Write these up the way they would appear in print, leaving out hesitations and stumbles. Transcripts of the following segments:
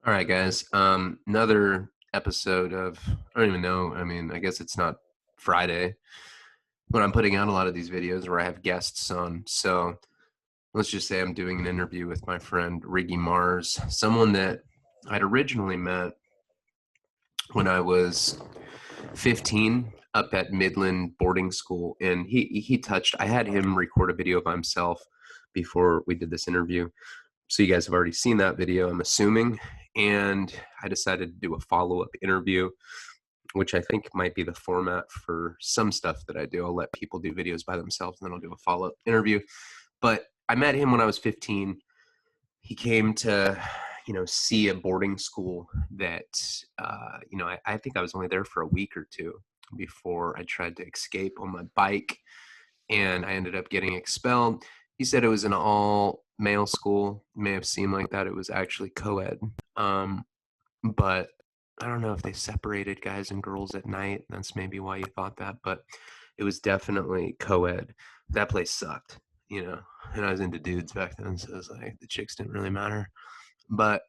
All right, guys. Another episode of, I don't even know. I mean, I guess it's not Friday when I'm putting out a lot of these videos where I have guests on. So let's just say I'm doing an interview with my friend Riggy Marz, someone that I'd originally met when I was 15 up at Midland boarding school. And I had him record a video by himself before we did this interview. So you guys have already seen that video, I'm assuming. And I decided to do a follow-up interview, which I think might be the format for some stuff that I do. I'll let people do videos by themselves and then I'll do a follow-up interview. But I met him when I was 15. He came to, see a boarding school that, I think I was only there for a week or two before I tried to escape on my bike and I ended up getting expelled. He said it was an all male school. It may have seemed like that. It was actually co-ed. But I don't know if they separated guys and girls at night. That's maybe why you thought that, but it was definitely co-ed. That place sucked, and I was into dudes back then. So it was like the chicks didn't really matter. But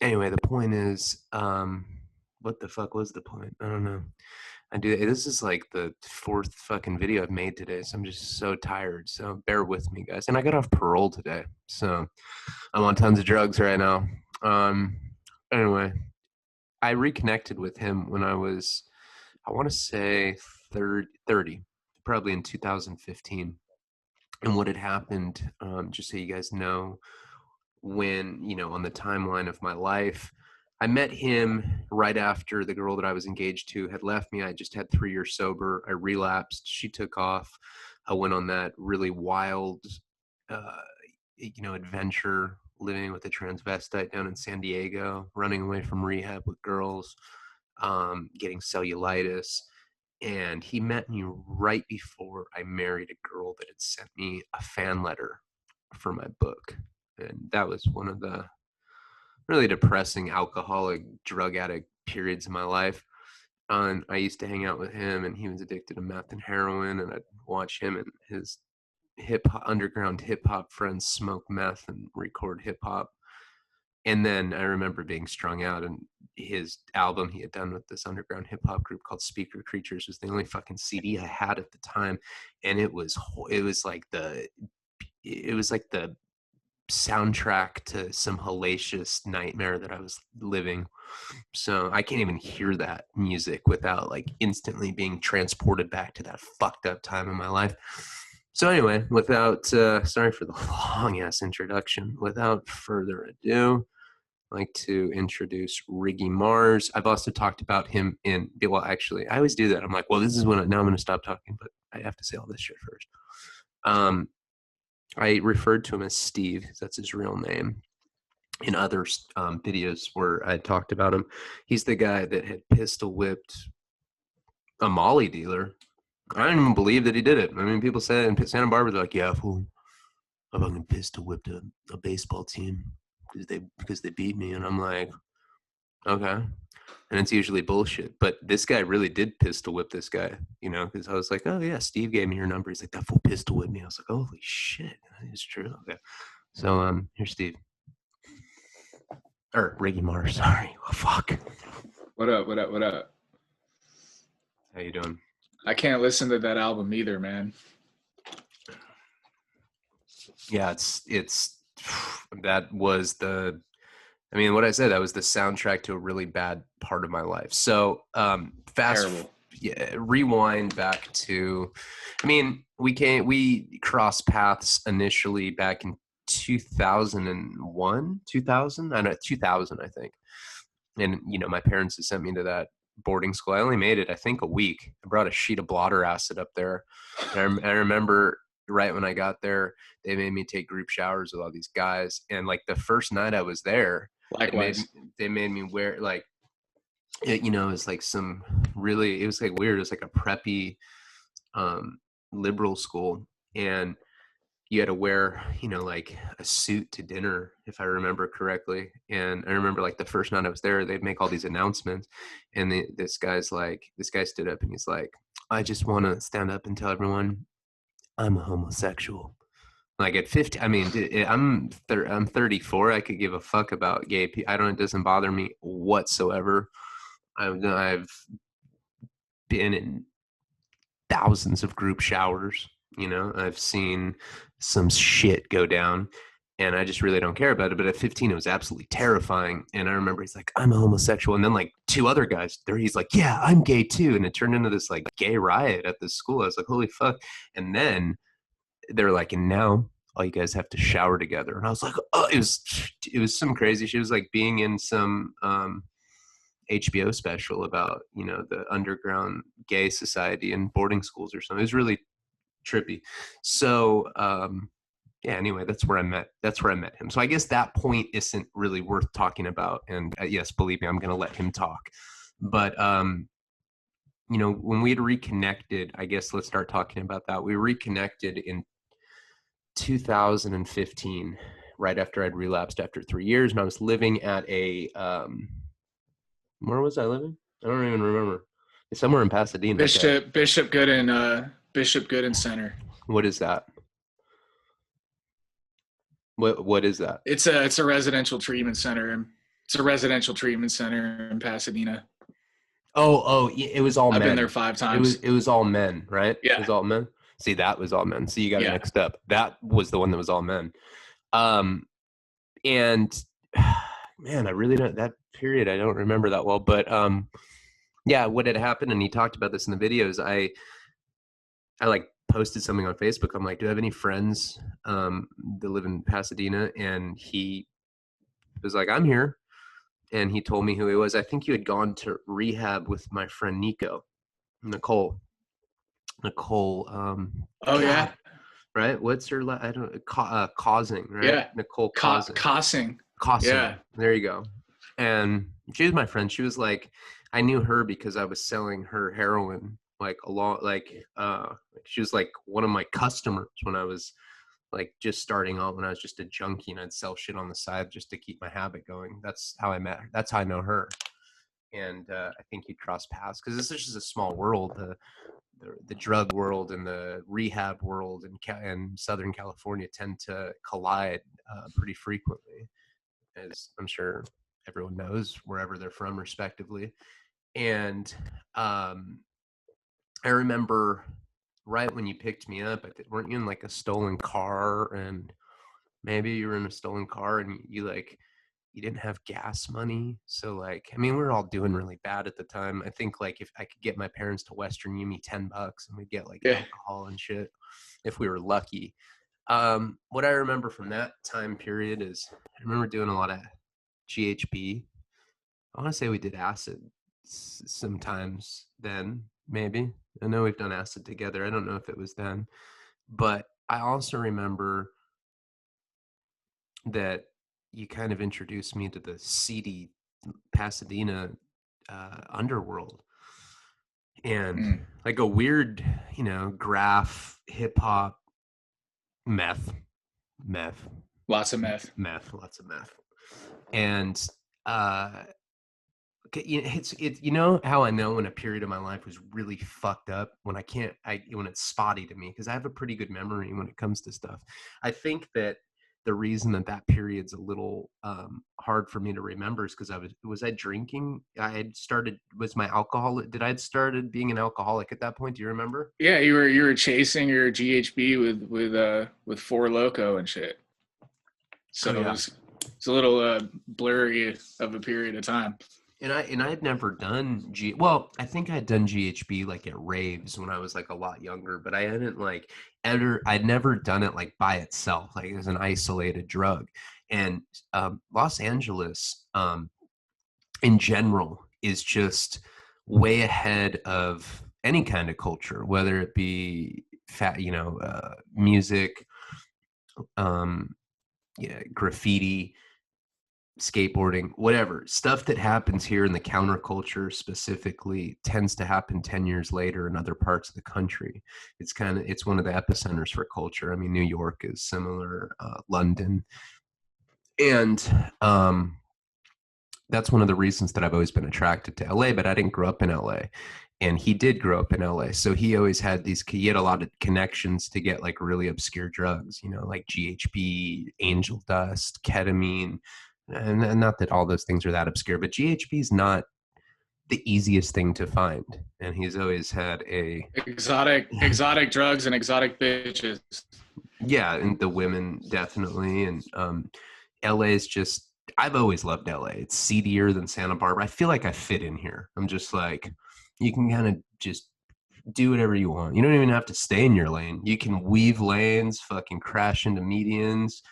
anyway, the point is, what the fuck was the point? I don't know. This is like the fourth fucking video I've made today, so I'm just so tired. So bear with me, guys. And I got off parole today, so I'm on tons of drugs right now. Anyway, I reconnected with him when I was, I want to say 30, probably in 2015. And what had happened, just so you guys know, when, on the timeline of my life, I met him right after the girl that I was engaged to had left me. I just had 3 years sober. I relapsed. She took off. I went on that really wild, adventure living with a transvestite down in San Diego, running away from rehab with girls, getting cellulitis. And he met me right before I married a girl that had sent me a fan letter for my book. And that was one of the really depressing alcoholic drug addict periods in my life. And I used to hang out with him, and he was addicted to meth and heroin, and I'd watch him and his underground hip hop friends smoke meth and record hip hop. And then I remember being strung out, and his album he had done with this underground hip hop group called Speaker Creatures was the only fucking CD I had at the time, and it was like the soundtrack to some hellacious nightmare that I was living. So I can't even hear that music without like instantly being transported back to that fucked up time in my life. So anyway, without sorry for the long ass introduction. Without further ado, I'd like to introduce Riggy Marz. I've also talked about him actually, I always do that. I'm like, well, this is now I'm going to stop talking, but I have to say all this shit first. I referred to him as Steve, because that's his real name, in other videos where I talked about him. He's the guy that had pistol whipped a Molly dealer. I don't even believe that he did it. I mean, people say in Santa Barbara, they're like, yeah, fool, I fucking pistol whipped a baseball team because they beat me. And I'm like, okay. And it's usually bullshit. But this guy really did pistol whip this guy, because I was like, oh, yeah, Steve gave me your number. He's like, that fool pistol whipped me. I was like, holy shit. It's true. Okay. So here's Steve. Or Riggy Marz, sorry. Oh, fuck. What up? What up? What up? How you doing? I can't listen to that album either, man. Yeah, it's that was what I said, that was the soundtrack to a really bad part of my life. So rewind back to, we crossed paths initially back in 2001, 2000, I think. And, my parents had sent me to that boarding school. I only made it, I think, a week. I brought a sheet of blotter acid up there. And I remember right when I got there, they made me take group showers with all these guys. And like the first night I was there, likewise, they made me wear like, it was like it was like weird. It was like a preppy liberal school. And you had to wear, like a suit to dinner, if I remember correctly. And I remember like the first night I was there, they'd make all these announcements. And this guy stood up and he's like, I just want to stand up and tell everyone I'm a homosexual. Like at 50, I mean, I'm 34. I could give a fuck about gay people. I don't. It doesn't bother me whatsoever. I've been in thousands of group showers. You know, I've seen some shit go down, and I just really don't care about it. But at 15, it was absolutely terrifying. And I remember he's like, "I'm a homosexual," and then like two other guys there, he's like, "Yeah, I'm gay too," and it turned into this like gay riot at this school. I was like, "Holy fuck!" And then they're like, "And now all you guys have to shower together," and I was like, "Oh, it was some crazy shit." It was like being in some HBO special about, you know, the underground gay society in boarding schools or something. It was really trippy. So yeah, anyway, that's where I met him. So I guess that point isn't really worth talking about. And yes, believe me, I'm going to let him talk. But you know, when we had reconnected, I guess let's start talking about that. We reconnected in 2015, right after I'd relapsed after 3 years, and I was living at a where was I living? I don't even remember. It's somewhere in Pasadena. Okay. Bishop Gooden Center. What is that? What is that? It's a residential treatment center. It's a residential treatment center in Pasadena. Oh, it was all I've been there men. 5 times. It was all men, right? It Yeah, was all men. See, that was all men. See, you got it yeah. mixed up. That was the one that was all men. Um, and man, I really don't that period. I don't remember that well, but yeah, what had happened, and he talked about this in the videos. I like posted something on Facebook. I'm like, do I have any friends that live in Pasadena? And he was like, I'm here. And he told me who he was. I think you had gone to rehab with my friend Nicole. Oh yeah, God, right? What's her? I don't causing, right? yeah. Nicole causing. Cossing. Causing. Yeah, There you go. And she was my friend. She was like, I knew her because I was selling her heroin like a lot. She was like one of my customers when I was like just starting out, when I was just a junkie and I'd sell shit on the side just to keep my habit going. That's how I met her. That's how I know her. And I think you cross paths because this is just a small world. The drug world and the rehab world in Southern California tend to collide pretty frequently, as I'm sure everyone knows, wherever they're from, respectively. And I remember right when you picked me up, weren't you in like a stolen car? And maybe you were in a stolen car and you like, you didn't have gas money. So like, I mean, we were all doing really bad at the time. I think like if I could get my parents to Western Union $10 and we'd get like yeah. alcohol and shit if we were lucky. What I remember from that time period is I remember doing a lot of GHB. I want to say we did acid sometimes then, maybe. I know we've done acid together. I don't know if it was then. But I also remember that you kind of introduced me to the seedy Pasadena underworld and Mm. like a weird, you know, graph, hip hop, meth, meth, Lots of meth. meth, lots of meth. And uh, you know how I know when a period of my life was really fucked up, when when it's spotty to me, because I have a pretty good memory when it comes to stuff. I think that the reason that period's a little hard for me to remember is because I drinking. I had started was my alcohol. Did I had started being an alcoholic at that point? Do you remember? Yeah, you were chasing your GHB with Four Loco and shit. Oh So yeah. it's a little blurry of a period of time. And I had never done well, I think I had done GHB like at raves when I was like a lot younger, but I hadn't like I'd never done it like by itself, like as an isolated drug. And Los Angeles in general is just way ahead of any kind of culture, whether it be music, um, yeah, graffiti, skateboarding, whatever stuff that happens here in the counterculture specifically tends to happen 10 years later in other parts of the country. It's one of the epicenters for culture. I mean, New York is similar, London. And that's one of the reasons that I've always been attracted to LA, but I didn't grow up in LA. and he did grow up in LA. So he always had he had a lot of connections to get like really obscure drugs, you know, like GHB, angel dust, ketamine. And not that all those things are that obscure, but GHB is not the easiest thing to find. And he's always had exotic drugs and exotic bitches. yeah, and the women definitely. And LA is just, I've always loved LA. It's seedier than Santa Barbara. I feel like I fit in here. I'm just like, you can kind of just do whatever you want. You don't even have to stay in your lane. You can weave lanes, fucking crash into medians,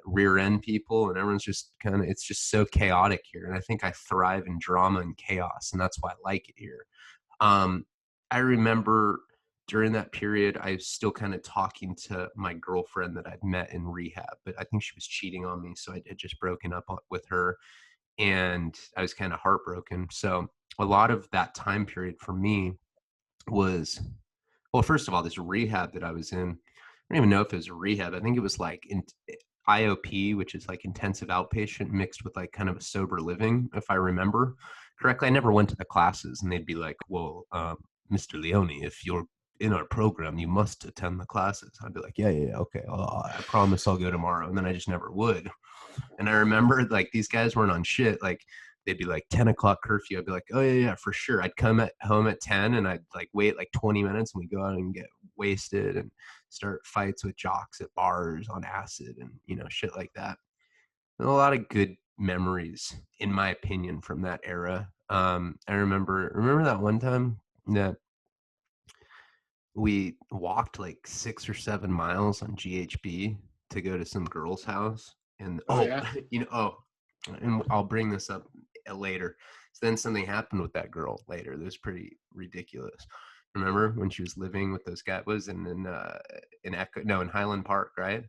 rear end people, and everyone's just kind of, it's just so chaotic here. And I think I thrive in drama and chaos, and that's why I like it here. um I remember during that period I was still kind of talking to my girlfriend that I'd met in rehab, but I think she was cheating on me, so I had just broken up with her, and I was kind of heartbroken. So a lot of that time period for me was, well, first of all, this rehab that I was in, I don't even know if it was a rehab. I think it was like in IOP, which is like intensive outpatient mixed with like kind of a sober living, if I remember correctly. I never went to the classes, and they'd be like, well, Mr. Leone, if you're in our program, you must attend the classes. I'd be like, yeah, okay. I promise I'll go tomorrow. And then I just never would. And I remember like these guys weren't on shit. Like they'd be like 10 o'clock curfew. I'd be like, oh yeah, for sure. I'd come at home at 10, and I'd like wait like 20 minutes, and we'd go out and get wasted and start fights with jocks at bars on acid and, you know, shit like that. And a lot of good memories, in my opinion, from that era. I remember that one time that we walked like 6 or 7 miles on GHB to go to some girl's house. And Oh yeah. you know, and I'll bring this up later. So then something happened with that girl later that was pretty ridiculous. Remember when she was living with those guys? Was in Echo? No, in Highland Park, right?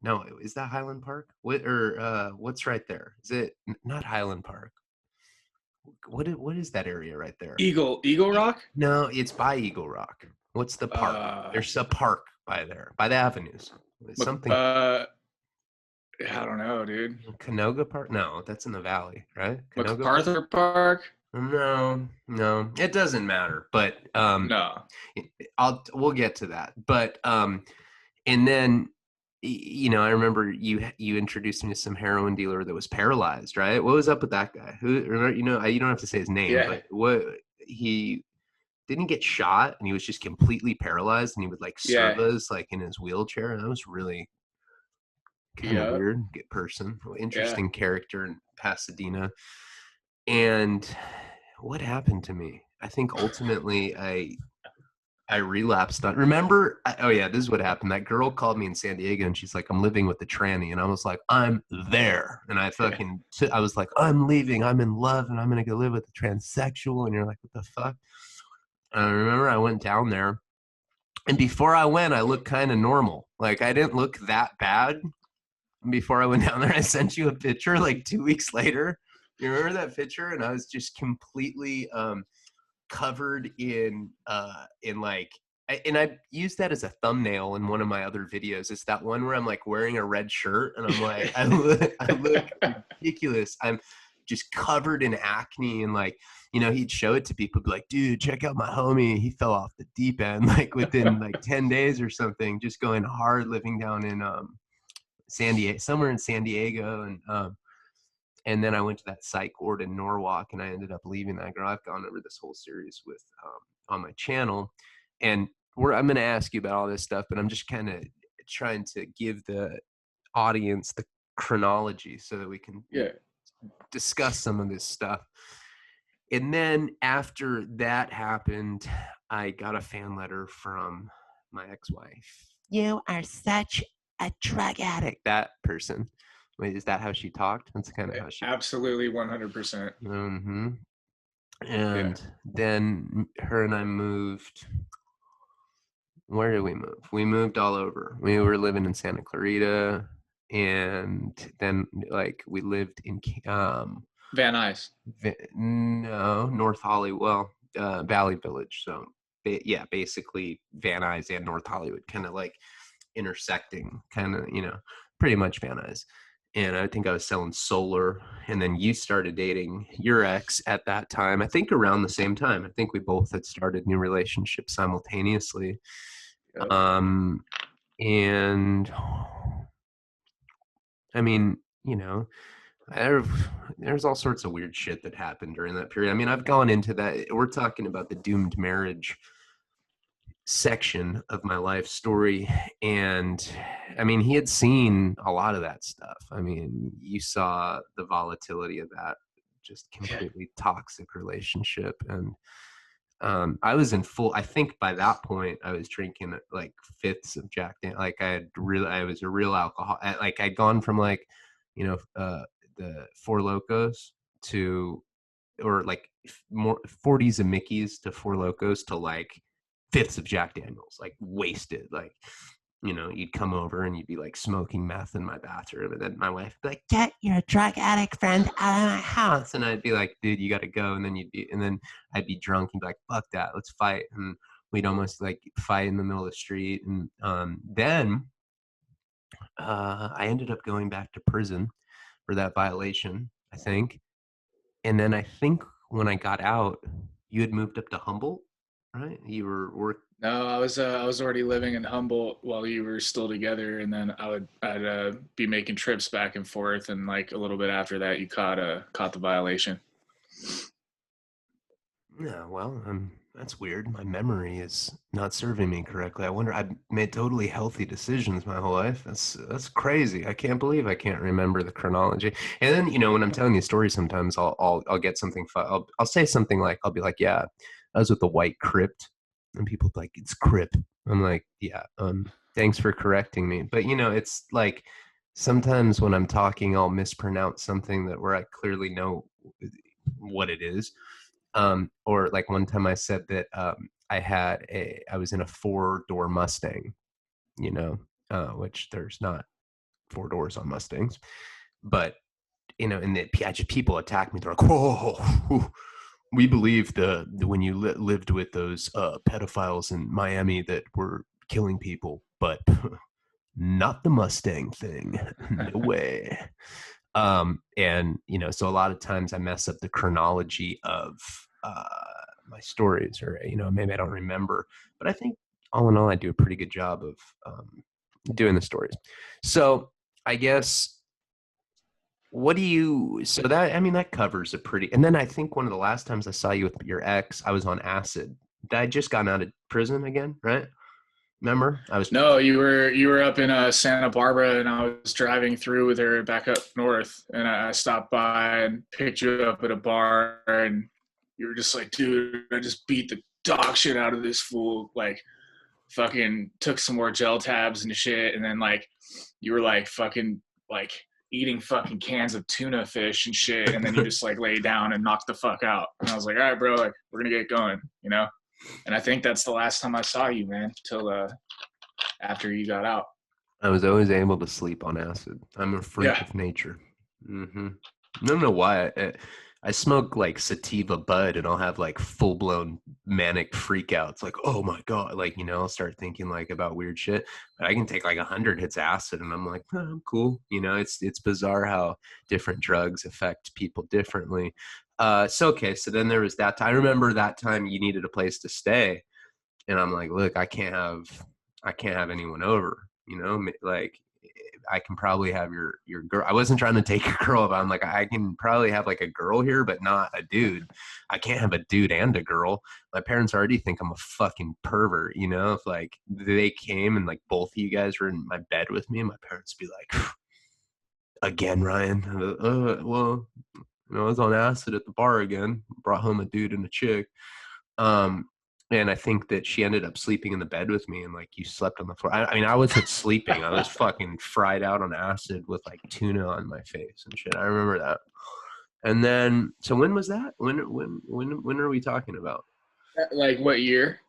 No, is that Highland Park? What's right there? Is it not Highland Park? What is that area right there? Eagle Rock. No, it's by Eagle Rock. What's the park? There's a park by there, by the avenues. Something. I don't know, dude. Canoga Park? No, that's in the valley, right? Canoga MacArthur Park? No, it doesn't matter. But No. we'll get to that. But and then, you know, I remember you introduced me to some heroin dealer that was paralyzed, right? What was up with that guy? Who, you know, you don't have to say his name, Yeah. but what, he didn't get shot, and he was just completely paralyzed, and he would like serve us like in his wheelchair, and that was really kind of weird. Good person, interesting character in Pasadena. And what happened to me? I think ultimately I relapsed on. Remember? Oh yeah, this is what happened. That girl called me in San Diego, and she's like, "I'm living with the tranny," and I was like, "I'm there," and I fucking, I was like, "I'm leaving. I'm in love, and I'm gonna go live with the transsexual," and you're like, "What the fuck?" And I remember I went down there, and before I went, I looked kind of normal. Like I didn't look that bad. Before I went down there, I sent you a picture like 2 weeks later. You remember that picture? And I was just completely covered in like, and I used that as a thumbnail in one of my other videos. It's that one where I'm like wearing a red shirt, and I'm like, I look ridiculous. I'm just covered in acne, and like, you know, he'd show it to people, be like, dude, check out my homie. He fell off the deep end like within like 10 days or something, just going hard, living down in San Diego, somewhere in San Diego. And then I went to that psych ward in Norwalk, and I ended up leaving that girl. I've gone over this whole series with on my channel, and I'm going to ask you about all this stuff, but I'm just kind of trying to give the audience the chronology so that we can discuss some of this stuff. And then after that happened, I got a fan letter from my ex-wife. You are such a drug addict. That person. Wait, is that how she talked? That's kind of how she. Absolutely, 100%. Mm-hmm. And then her and I moved. Where did we move? We moved all over. We were living in Santa Clarita, and then like we lived in Van Nuys. No, North Hollywood. Well, Valley Village. So yeah, basically Van Nuys and North Hollywood, kind of like intersecting, kind of, you know, pretty much Van Nuys. and I think I was selling solar. And then you started dating your ex at that time. I think around the same time. I think we both had started new relationships simultaneously. Yep. Um, and I mean, you know, there's all sorts of weird shit that happened during that period. I mean, I've gone into that. We're talking about the doomed marriage section of my life story. And I mean, he had seen a lot of that stuff. I mean, you saw the volatility of that just completely toxic relationship. And I was in full, I think by that point I was drinking like fifths of Jack Daniels. Like I was a real alcohol. Like I'd gone from like, you know, the Four Locos to, or like more 40s of Mickey's to Four Locos to like fifths of Jack Daniels, like wasted. Like, you know, you'd come over and you'd be like smoking meth in my bathroom. And then my wife would be like, get your drug addict friend out of my house. And I'd be like, dude, you got to go. And then I'd be drunk and be like, fuck that, let's fight. And we'd almost like fight in the middle of the street. And then I ended up going back to prison for that violation, I think. And then I think when I got out, you had moved up to Humboldt, right? You were No, I was already living in Humboldt while you were still together, and then I'd be making trips back and forth, and like a little bit after that, you caught the violation. yeah, well, that's weird. My memory is not serving me correctly. I wonder. I've made totally healthy decisions my whole life. That's crazy. I can't believe I can't remember the chronology. And then, you know, when I'm telling you stories, sometimes I'll get something. I'll say something like, I'll be like, yeah, I was with the White Crypt, and people be like, it's Crip. I'm like, yeah. Thanks for correcting me. But you know, it's like sometimes when I'm talking, I'll mispronounce something that where I clearly know what it is. Or like one time I said that I was in a 4-door Mustang, you know, which there's not 4 doors on Mustangs, but you know, and people attack me. They're like, "Whoa, we believe the when you lived with those pedophiles in Miami that were killing people, but not the Mustang thing. No way." And you know, so a lot of times I mess up the chronology of uh, my stories, or you know, maybe I don't remember, but I think all in all, I do a pretty good job of doing the stories. So I guess what do you? So that, I mean, that covers a pretty. And then I think one of the last times I saw you with your ex, I was on acid. I just gotten out of prison again, right? Remember, I was. No, you were up in Santa Barbara, and I was driving through with her back up north, and I stopped by and picked you up at a bar, and you were just like, dude, I just beat the dog shit out of this fool, like fucking took some more gel tabs and shit, and then like you were like fucking like eating fucking cans of tuna fish and shit, and then you just like lay down and knocked the fuck out, and I was like, all right, bro, like we're gonna get going, you know. And I think that's the last time I saw you, man, till after you got out. I was always able to sleep on acid. I'm a freak Yeah. of nature. I don't know why. I smoke like sativa bud, and I'll have like full blown manic freakouts. Like, oh my god, like, you know, I'll start thinking like about weird shit. But I can take like 100 hits acid, and I'm like, oh, I'm cool. You know, it's bizarre how different drugs affect people differently. So okay, so then there was that. I remember that time you needed a place to stay, and I'm like, look, I can't have anyone over, you know, like I can probably have your girl. I wasn't trying to take your girl, but I'm like, I can probably have like a girl here, but not a dude. I can't have a dude and a girl. My parents already think I'm a fucking pervert, you know. If like they came and like both of you guys were in my bed with me, my parents would be like, again, Ryan. Well, you know, I was on acid at the bar again. Brought home a dude and a chick. Um, and I think that she ended up sleeping in the bed with me, and like you slept on the floor. I mean, I wasn't sleeping. I was fucking fried out on acid with like tuna on my face and shit. I remember that. And then, so when was that? When are we talking about? Like what year?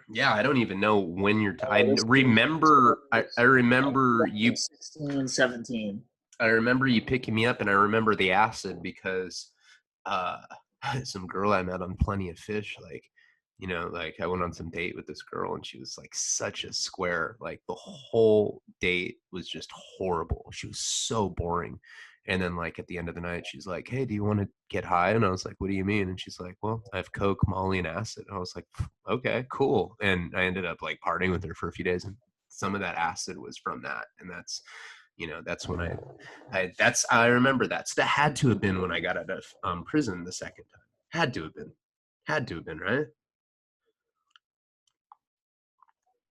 Yeah, I don't even know when you're. I This remember. I remember you. 2016, 17. I remember you picking me up, and I remember the acid because uh, some girl I met on Plenty of Fish like You know, like I went on some date with this girl and she was like such a square. Like the whole date was just horrible. She was so boring. And then like at the end of the night, she's like, "Hey, do you want to get high?" And I was like, "What do you mean?" And she's like, "Well, I have Coke, Molly, and acid." And I was like, "Okay, cool." And I ended up like partying with her for a few days, and some of that acid was from that. And that's, you know, that's when I remember that. So that had to have been when I got out of prison the second time. Had to have been, right?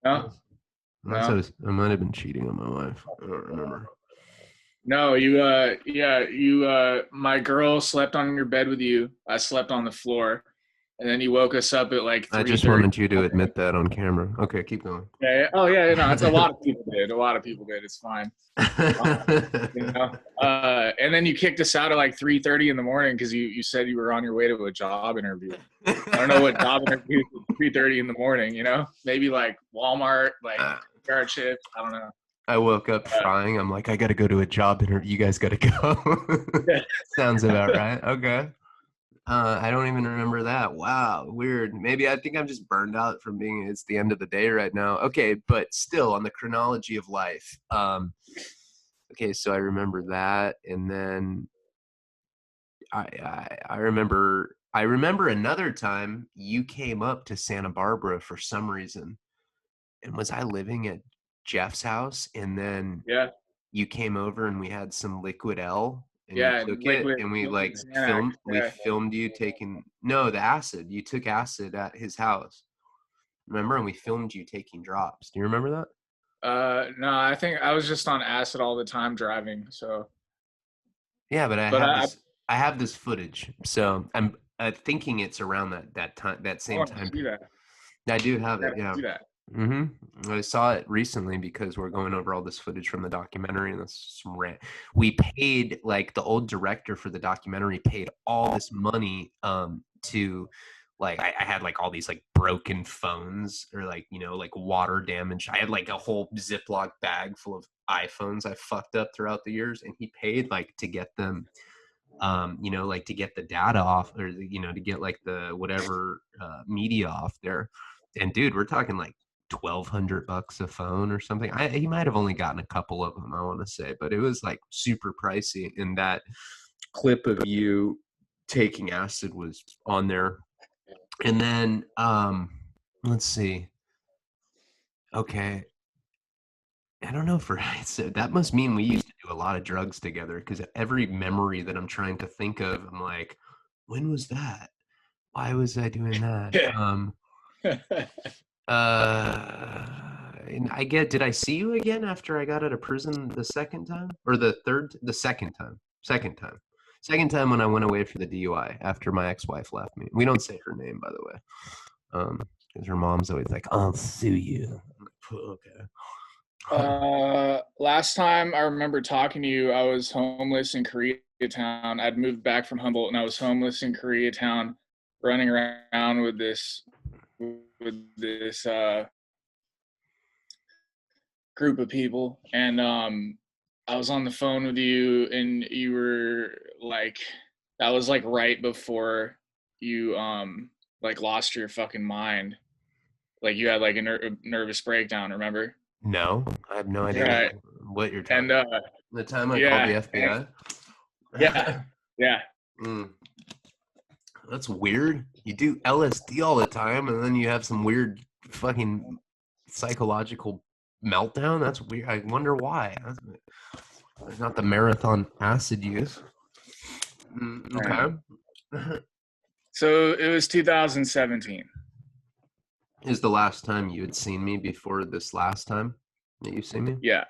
No, Unless no, I might have been cheating on my wife. I don't remember. no. My girl slept on your bed with you. I slept on the floor, and then you woke us up at like I three just thirty. wanted you to admit that on camera. Okay, keep going. Yeah, yeah. Oh yeah, no, it's a lot of people did. A lot of people did. It's fine. You know. And then you kicked us out at like 3:30 in the morning because you said you were on your way to a job interview. I don't know what job interview at 3:30 in the morning. You know, maybe like Walmart, like carrot chips. I don't know. I woke up crying. I'm like, I got to go to a job interview. You guys got to go. Sounds about right. Okay. I don't even remember that. Wow, weird. Maybe I think I'm just burned out from being. It's the end of the day right now. Okay, but still on the chronology of life. Okay, so I remember that, and then I remember another time you came up to Santa Barbara for some reason. And was I living at Jeff's house? And then Yeah, you came over and we had some liquid L and you yeah, took it liquid, and we liquid like Xanax. we Yeah. filmed you taking no the acid. You took acid at his house. Remember? And we filmed you taking drops. Do you remember that? No, I think I was just on acid all the time driving. So, Yeah, but but I have this footage. So I'm thinking it's around that time that I same want to time see period. that. I do have I it. gotta Yeah. see that. I saw it recently because we're going over all this footage from the documentary, and that's some rant. We paid like the old director for the documentary paid all this money to like I had like all these like broken phones or like you know like water damage. I had like a whole Ziploc bag full of iPhones I fucked up throughout the years, and he paid like to get them you know, like to get the data off or, you know, to get like the whatever media off there. And dude, we're talking like $1,200 a phone or something. He might have only gotten a couple of them, I want to say, but it was like super pricey. And that clip of you taking acid was on there. And then, let's see. Okay. I don't know for so that must mean we used to do a lot of drugs together because every memory that I'm trying to think of, I'm like, when was that? Why was I doing that? And I get, did I see you again after I got out of prison the second time or the second time, second time when I went away for the DUI after my ex-wife left me. We don't say her name, by the way. Because her mom's always like, I'll sue you. I'm like, okay. Last time I remember talking to you, I was homeless in Koreatown. I'd moved back from Humboldt, and I was homeless in Koreatown, running around with this group of people, and I was on the phone with you, and you were like, that was like right before you like lost your fucking mind. Like you had like a nervous breakdown. Remember? No, I have no idea Right. what you're And talking about. The time I called yeah, the and, FBI? yeah, yeah. Mm, that's weird. You do LSD all the time and then you have some weird fucking psychological meltdown. That's weird. I wonder why. That's not the marathon acid use. Right. Okay. So it was 2017. Is the last time you had seen me before this last time that you've seen me? Yeah,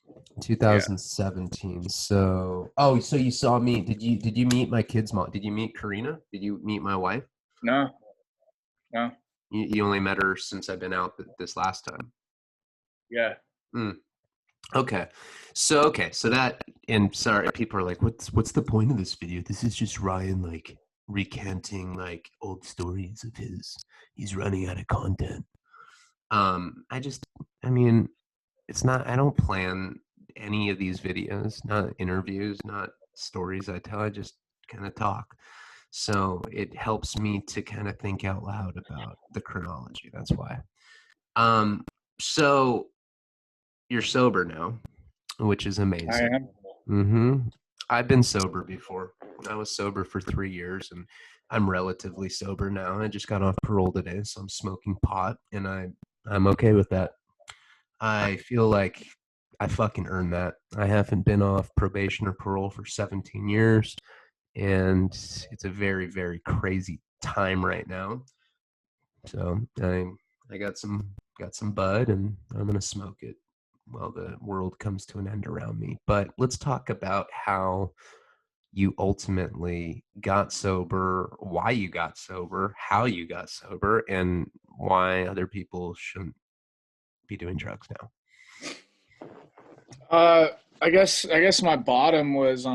yeah. 2017. So, oh, so you saw me. Did you meet my kid's mom? Did you meet Karina? Did you meet my wife? No, no. You only met her since I've been out this last time. Yeah. Mm, okay. So that and sorry, people are like, what's the point of this video? This is just Ryan like recanting like old stories of his. He's running out of content. I just I mean, it's not I don't plan any of these videos, not interviews, not stories I tell. I just kind of talk. So it helps me to kind of think out loud about the chronology. That's why. Um, so you're sober now, which is I amazing. am. Mm-hmm. I've been sober before. I was sober for 3 years, and I'm relatively sober now. I just got off parole today, so I'm smoking pot, and I'm okay with that. I feel like I fucking earned that. I haven't been off probation or parole for 17 years, and it's a very, very crazy time right now. So I got some bud, and I'm gonna smoke it while the world comes to an end around me. But let's talk about how you ultimately got sober, why you got sober, how you got sober, and why other people shouldn't be doing drugs now. Uh, I guess my bottom was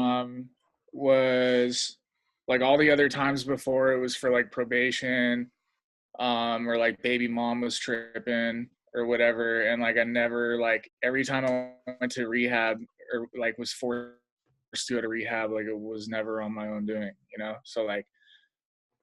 like all the other times before it was for like probation, or like baby mom was tripping or whatever, and like I never like every time I went to rehab or like was forced to go to rehab, like it was never on my own doing, you know. So like,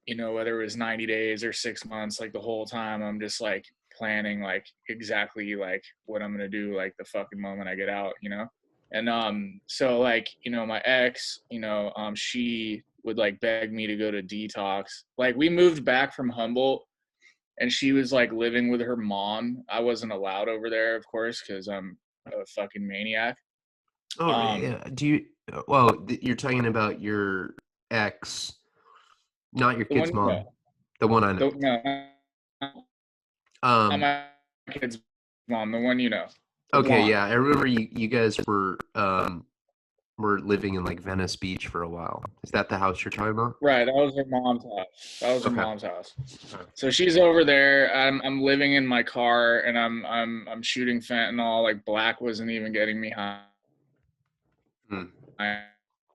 you know, whether it was 90 days or 6 months, like the whole time I'm just like planning like exactly like what I'm gonna do like the fucking moment I get out, you know. And so like, you know, my ex, you know, she would like beg me to go to detox. Like we moved back from Humboldt and she was like living with her mom. I wasn't allowed over there, of course, because I'm a fucking maniac. Oh Um, yeah. Do you? Well, you're talking about your ex, not your the one kid's you know, mom, the one I know. no, not Um. my kid's mom, the one you know, the Okay. blonde. Yeah, I remember you guys were living in like Venice Beach for a while. Is that the house you're talking about? Right, that was her mom's house. That was her Okay. mom's house. Okay. So she's over there. I'm living in my car and I'm shooting fentanyl. Like black wasn't even getting me high. Hmm.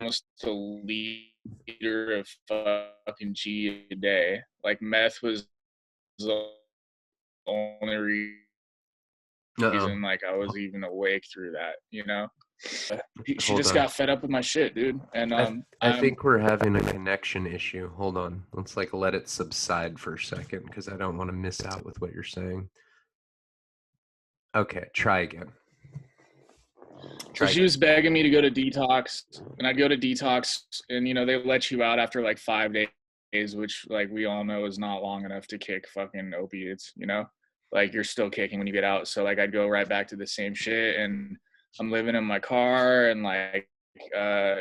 Almost a liter of fucking G a day. Like meth was the only Uh-oh. reason like I was even awake through that, you know. She Hold just on. got fed up with my shit, dude. And I I'm think we're having a connection issue. Hold on. Let's like let it subside for a second because I don't want to miss out with what you're saying. Okay, try again. So Try she again. was begging me to go to detox, and I'd go to detox, and you know they let you out after like 5 days, which like we all know is not long enough to kick fucking opiates. You know, like you're still kicking when you get out. So like I'd go right back to the same shit, and I'm living in my car, and like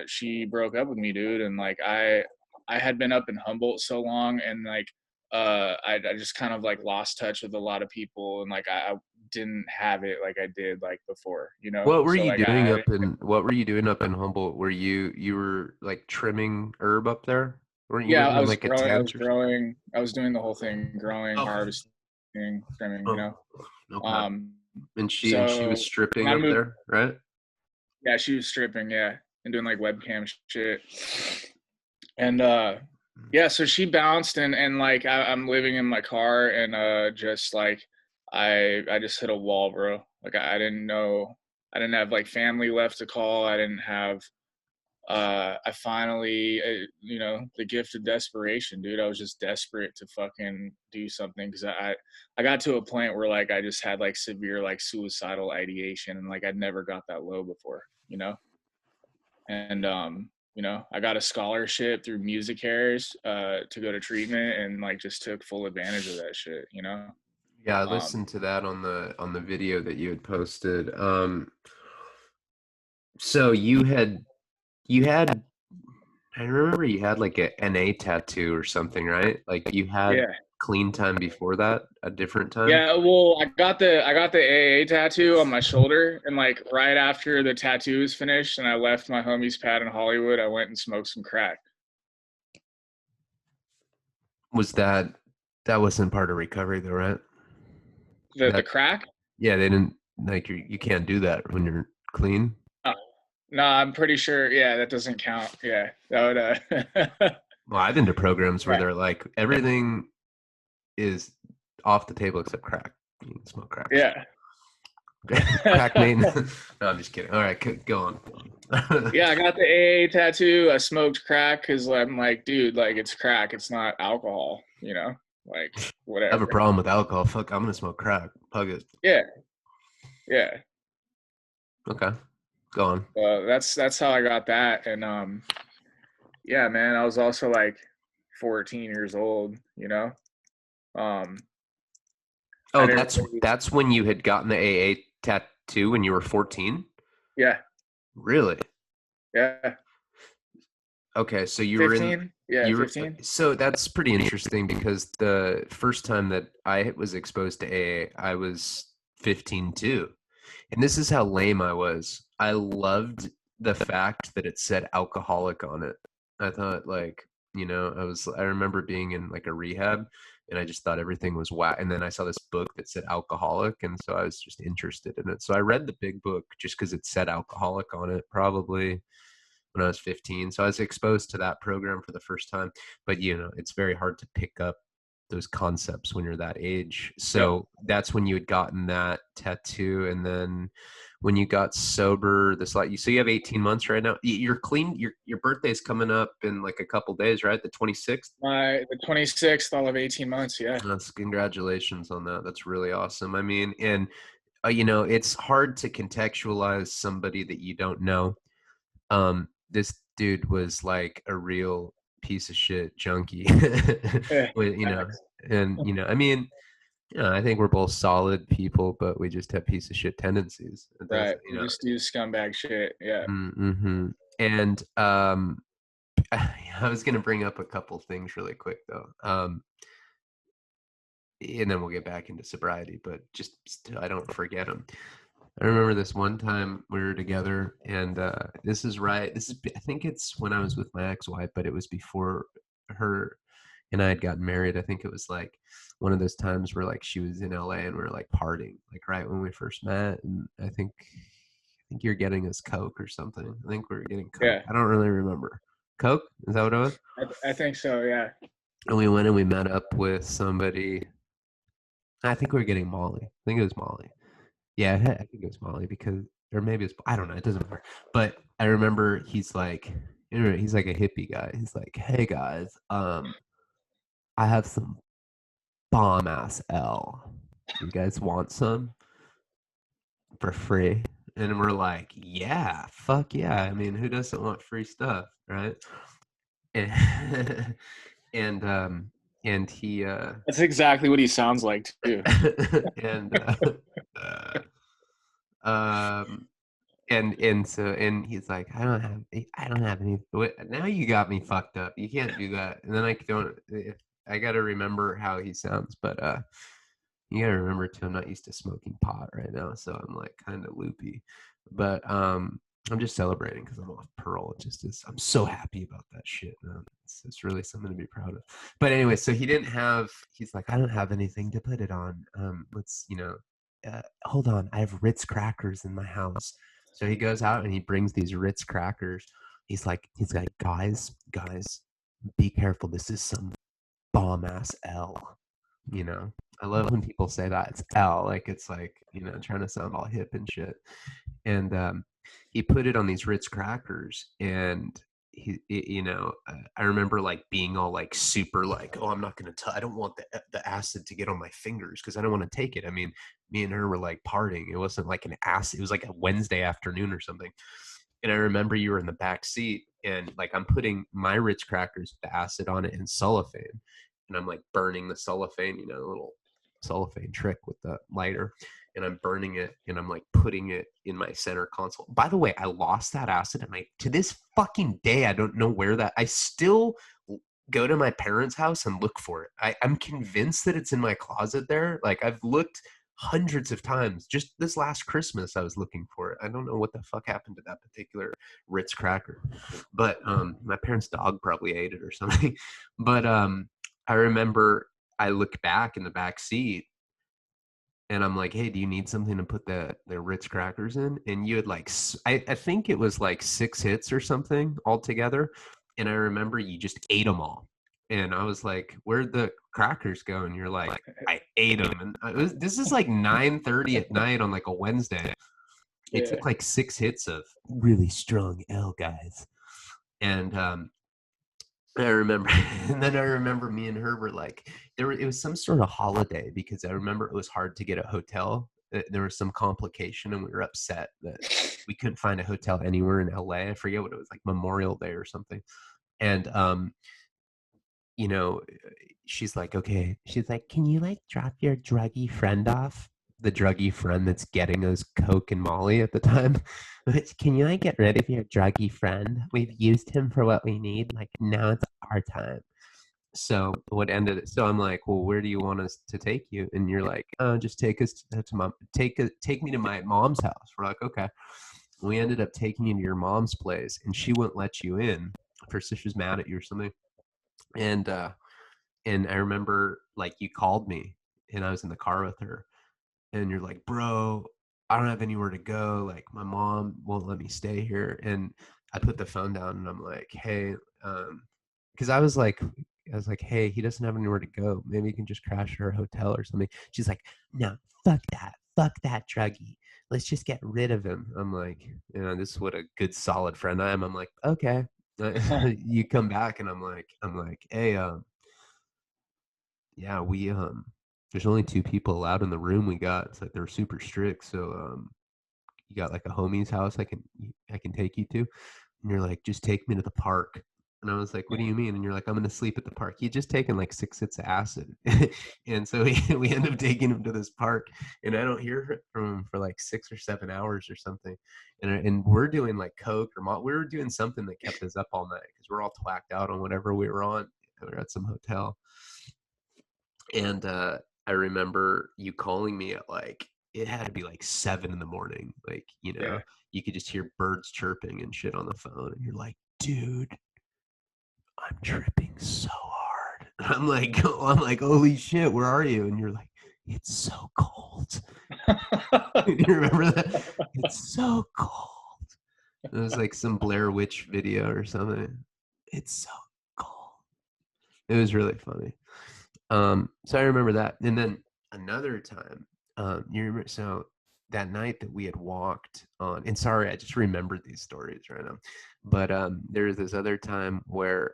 she broke up with me, dude, and like I had been up in Humboldt so long, and like I just kind of like lost touch with a lot of people, and like I didn't have it like I did like before, you know. What were So you like doing I up in what were you doing up in Humboldt? Were you were like trimming herb up there? Weren't you yeah, living in like a tent or something? I was doing the whole thing, growing, Okay. harvesting, trimming, you Oh, know. okay. Um And she was so when stripping I up moved, there, right? yeah, she was stripping, yeah, and doing like webcam shit. And yeah, so she bounced and like I'm living in my car and just like I just hit a wall, bro. Like I didn't know, I didn't have like family left to call. I didn't have I finally, you know, the gift of desperation, dude. I was just desperate to fucking do something because I got to a point where like I just had like severe like suicidal ideation and like I'd never got that low before, you know. And you know, I got a scholarship through Music Cares to go to treatment and like just took full advantage of that shit, you know. Yeah, I Um, listened to that on the video that you had posted. So you had I remember you had like a NA tattoo or something, right? Like you had yeah. clean time before that, a different time. Yeah, well, I got the AA tattoo on my shoulder, and like right after the tattoo was finished, and I left my homie's pad in Hollywood, I went and smoked some crack. Was that wasn't part of recovery though, right? The That crack? yeah, they didn't like you can't do that when you're clean. No, no, I'm pretty sure. Yeah, that doesn't count. Yeah, that would. Well, I've been to programs where Yeah, they're like everything is off the table except crack. You can smoke crack. yeah. Crack maintenance. No, I'm just kidding. All right, go on. Yeah, I got the AA tattoo. I smoked crack because I'm like, dude, like it's crack. It's not alcohol, like I have a whatever. problem with alcohol. Fuck, I'm gonna smoke crack. Fuck it. Yeah, yeah. Okay, go on. That's how I got that. And yeah, man, I was also like 14 years old. Um, I Oh, didn't that's really, that's when you had gotten the AA tattoo when you were 14? yeah, Really? yeah, Okay, so 15, yeah, you were 15, so that's pretty interesting because the first time that I was exposed to AA, I was 15 too. And this is how lame I was. I loved the fact that it said alcoholic on it. I thought like, I remember being in like a rehab and I just thought everything was whack. And then I saw this book that said alcoholic. And so I was just interested in it. So I read the big book just because it said alcoholic on it, probably when I was 15. So I was exposed to that program for the first time. But, it's very hard to pick up those concepts when you're that age. yep. So that's when you had gotten that tattoo. And then when you got sober, so you have 18 months right now. You're clean. Your birthday's coming up in like a couple days, right? The 26th. The 26th, I'll have 18 months. Yeah, That's congratulations on that. That's really awesome. I mean, and it's hard to contextualize somebody that you don't know. This dude was like a real piece of shit junkie. yeah, With, facts. and I mean, I think we're both solid people, but we just have piece of shit tendencies. It Right. doesn't, We just do scumbag shit. Yeah, mm-hmm. And I was gonna bring up a couple things really quick though. And then we'll get back into sobriety, but just so I don't forget them. I remember this one time we were together, and this is right. I think it's when I was with my ex-wife, but it was before her and I had gotten married. I think it was like one of those times where like she was in LA and we were like partying, like right when we first met. And I think you're getting us Coke or something. I think we were getting Coke. yeah. I don't really remember. Coke? Is that what it was? I think so. Yeah, And we went and we met up with somebody. I think we were getting Molly. I think it was Molly. Yeah, I think it was Molly because, or maybe it's, I don't know, it doesn't matter. But I remember he's like, he's like a hippie guy. He's like, hey guys, I have some bomb ass L. You guys want some for free? And we're like, yeah, fuck yeah. I mean, who doesn't want free stuff, right? And and and he that's exactly what he sounds like too. and um and he's like, I don't have any. Now you got me fucked up. You can't do that. And then I don't. I got to remember how he sounds, but you got to remember too. I'm not used to smoking pot right now, so I'm like kind of loopy. But I'm just celebrating because I'm off parole. It just is. I'm so happy about that shit, man. It's really something to be proud of. But anyway, so he didn't have. He's like, I don't have anything to put it on. Let's hold on. I have Ritz crackers in my house. So he goes out and he brings these Ritz crackers. He's like, guys, be careful. This is some bomb ass L. You know, I love when people say that it's L, like it's like trying to sound all hip and shit. And he put it on these Ritz crackers, and I remember like being all like super like, oh, I'm not gonna tell. I don't want the acid to get on my fingers because I don't want to take it. I mean, me and her were like partying. It wasn't like an acid. It was like a Wednesday afternoon or something. And I remember you were in the back seat, and like I'm putting my Ritz crackers with the acid on it in cellophane, and I'm like burning the cellophane, a little cellophane trick with the lighter, and I'm burning it, and I'm like putting it in my center console. By the way, I lost that acid, and to this fucking day, I don't know where that. I still go to my parents' house and look for it. I'm convinced that it's in my closet there. Like I've looked hundreds of times. Just this last Christmas, I was looking for it. I don't know what the fuck happened to that particular Ritz cracker, but my parents' dog probably ate it or something. But I remember I looked back in the back seat and I'm like, hey, do you need something to put the Ritz crackers in? And you had like, I think it was like 6 hits or something altogether. And I remember you just ate them all. And I was like, where'd the crackers go? And you're like, I ate them. And this is like 9:30 at night on like a Wednesday. It Yeah. took like 6 hits of really strong L, guys. And I remember, and then I remember me and her were like, it was some sort of holiday because I remember it was hard to get a hotel. There was some complication and we were upset that we couldn't find a hotel anywhere in LA. I forget what it was, like Memorial Day or something. And, you know, she's like, okay. She's like, can you like drop your druggy friend off? The druggy friend that's getting us Coke and Molly at the time. Can you like get rid of your druggy friend? We've used him for what we need. Like now it's our time. So what ended it? So I'm like, well, where do you want us to take you? And you're like, just take us to mom. Take me to my mom's house. We're like, okay. We ended up taking you to your mom's place, and she wouldn't let you in. Her sister's mad at you or something. And I remember like you called me, and I was in the car with her, and you're like, bro, I don't have anywhere to go. Like my mom won't let me stay here. And I put the phone down and I'm like, hey, because I was like, hey, he doesn't have anywhere to go. Maybe he can just crash at our hotel or something. She's like, no, fuck that druggie. Let's just get rid of him. I'm like, this is what a good solid friend I am. I'm like, okay. You come back and I'm like, hey, yeah, we there's only 2 people allowed in the room we got. It's like they're super strict. So you got like a homie's house I can take you to. And you're like, just take me to the park. And I was like, what do you mean? And you're like, I'm gonna sleep at the park. He'd just taken like 6 hits of acid. And so we end up taking him to this park, and I don't hear from him for like 6 or 7 hours or something. And we're doing like coke or we were doing something that kept us up all night because we're all twacked out on whatever we were on. We were at some hotel. And I remember you calling me at like, it had to be like 7 in the morning. Like, Yeah. you could just hear birds chirping and shit on the phone. And you're like, dude, I'm tripping so hard. And I'm like, holy shit, where are you? And you're like, it's so cold. You remember that? It's so cold. It was like some Blair Witch video or something. It's so cold. It was really funny. So I remember that. And then another time, you remember, so that night that we had walked on, and sorry, I just remembered these stories right now. But there was this other time where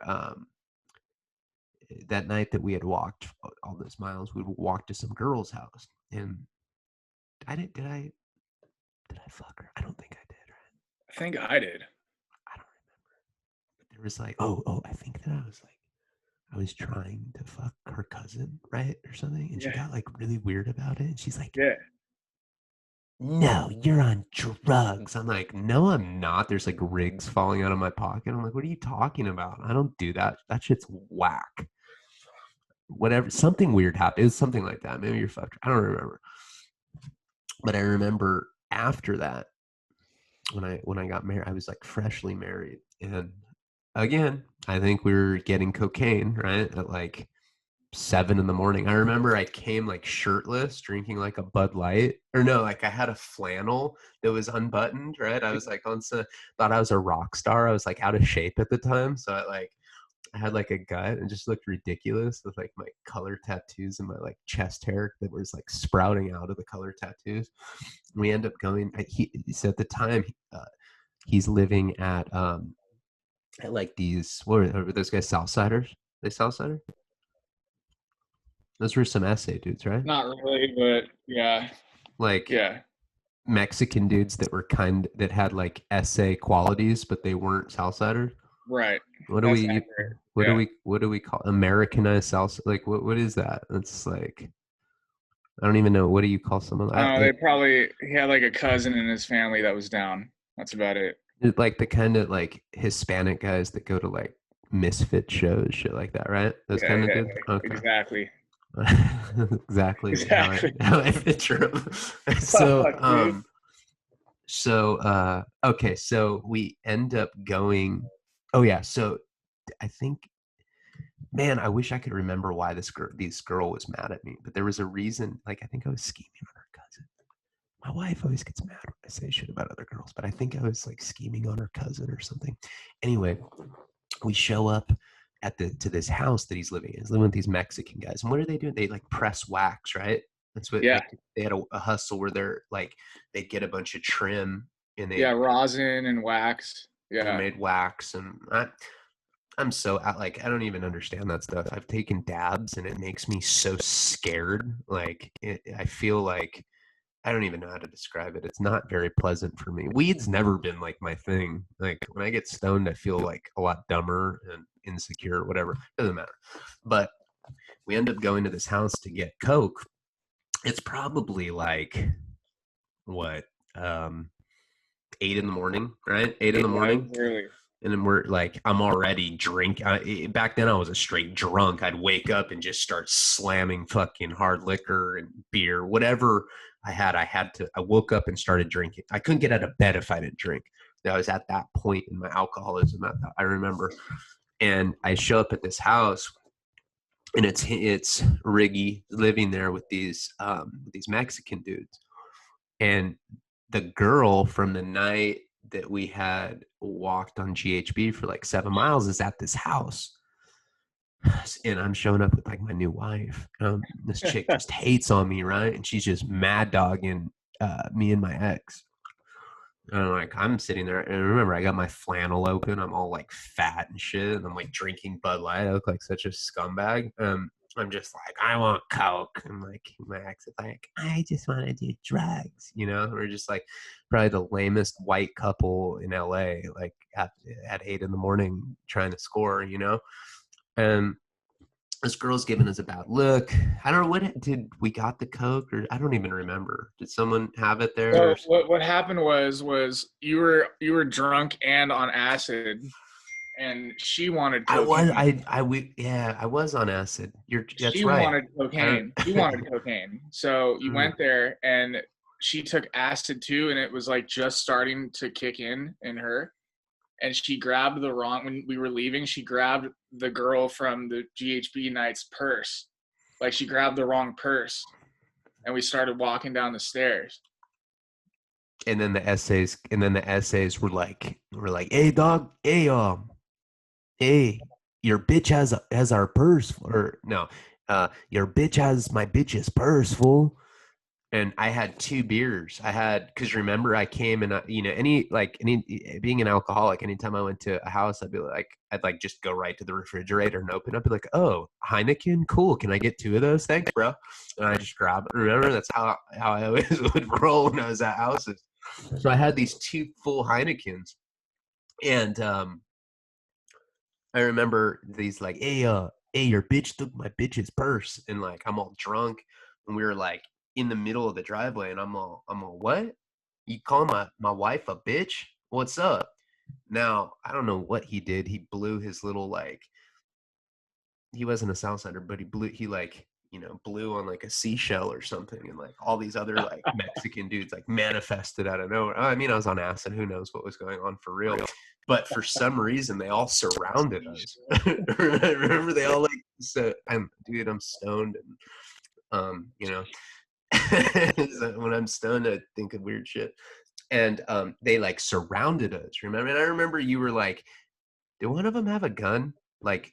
that night that we had walked all those miles, we walked to some girl's house. And did I fuck her? I don't think I did, right? I think I did. I don't remember. But there was like, I think that I was trying to fuck her cousin, right? Or something. And she Yeah. got like really weird about it. And she's like, Yeah. no, you're on drugs. I'm like, no, I'm not. There's like rigs falling out of my pocket. I'm like, what are you talking about? I don't do that. That shit's whack. Whatever, something weird happened. It was something like that. Maybe you're fucked. I don't remember. But I remember after that, when I got married, I was like freshly married. And again, I think we were getting cocaine, right? At like 7 in the morning. I remember I came like shirtless, drinking like a Bud Light, or no, like I had a flannel that was unbuttoned, right? I was like thought I was a rock star. I was like out of shape at the time, so I had like a gut and just looked ridiculous with like my color tattoos and my like chest hair that was like sprouting out of the color tattoos. We end up going. So at the time, he's living at like these, what were those guys? Southsiders? They Southsider? Those were some essay dudes, right? Not really, but yeah. Like Yeah. Mexican dudes that were that had like essay qualities, but they weren't Southsiders. Right. What do That's we accurate. Yeah. what do we call Americanized South? Like what is that? It's like I don't even know. What do you call someone? I don't know. He had like a cousin in his family that was down. That's about it. Like the kind of like Hispanic guys that go to like misfit shows, shit like that, right? Those Yeah. kind of Yeah. dudes. Okay. Exactly. Exactly Exactly. how I picture them. So Fuck, dude. okay, so we end up going. Oh yeah, so I think, man, I wish I could remember why this girl was mad at me, but there was a reason. Like I think I was scheming on her cousin. My wife always gets mad when I say shit about other girls, but I think I was like scheming on her cousin or something. Anyway, we show up to this house that he's living in. He's living with these Mexican guys. And what are they doing? They like press wax, right? That's what Yeah. like they had a hustle where they're like they get a bunch of trim and Yeah, they rosin and wax. Yeah. homemade wax. And I'm so like I don't even understand that stuff. I've taken dabs and it makes me so scared. Like I feel like I don't even know how to describe it. It's not very pleasant for me. Weed's never been like my thing. Like when I get stoned, I feel like a lot dumber and insecure, whatever. Doesn't matter. But we end up going to this house to get coke. It's probably like what, 8 in the morning, right? 8 in the morning. Really. And then we're like, I'm already drinking. Back then, I was a straight drunk. I'd wake up and just start slamming fucking hard liquor and beer, whatever I had. I woke up and started drinking. I couldn't get out of bed if I didn't drink. I was at that point in my alcoholism. I remember. And I show up at this house, and it's Riggy living there with these Mexican dudes. And the girl from the night that we had walked on GHB for like 7 miles is at this house. And I'm showing up with like my new wife. This chick just hates on me, right? And she's just mad dogging me and my ex. And I'm sitting there, and remember, I got my flannel open. I'm all like fat and shit, and I'm like drinking Bud Light. I look like such a scumbag. I'm just like, I want coke. And like my ex is like, I just want to do drugs. We're just like probably the lamest white couple in LA, like at 8 in the morning trying to score. And this girl's giving us a bad look. I don't know did we got the coke, or I don't even remember. Did someone have it there? So what happened was you were drunk and on acid, and she wanted cocaine. I was on acid. That's She right. wanted cocaine. You wanted cocaine. So you went there, and she took acid too, and it was like just starting to kick in her. And she grabbed when we were leaving, she grabbed the girl from the GHB night's purse. Like she grabbed the wrong purse, and we started walking down the stairs. And then the essays were like, hey dog, hey, your bitch has our purse, or no, your bitch has my bitch's purse, fool. And I had 2 beers. Because remember, I came and being an alcoholic, anytime I went to a house, I'd like just go right to the refrigerator and open up, be like, oh, Heineken, cool. Can I get 2 of those? Thanks, bro. And I just grab it. Remember, that's how I always would roll when I was at houses. So I had these 2 full Heinekens, and I remember these like, hey, your bitch took my bitch's purse, and like I'm all drunk, and we were like in the middle of the driveway, and I'm all, what? You call my wife a bitch? What's up? Now I don't know what he did. He blew his little like. He wasn't a Southsider, but he blew on like a seashell or something, and like all these other like Mexican dudes like manifested out of nowhere. I mean, I was on acid. Who knows what was going on for real? But for some reason, they all surrounded us. Remember, they all like said, I'm stoned, and so when I'm stoned, I think of weird shit. And they like surrounded us. Remember? And I remember you were like, did one of them have a gun? Like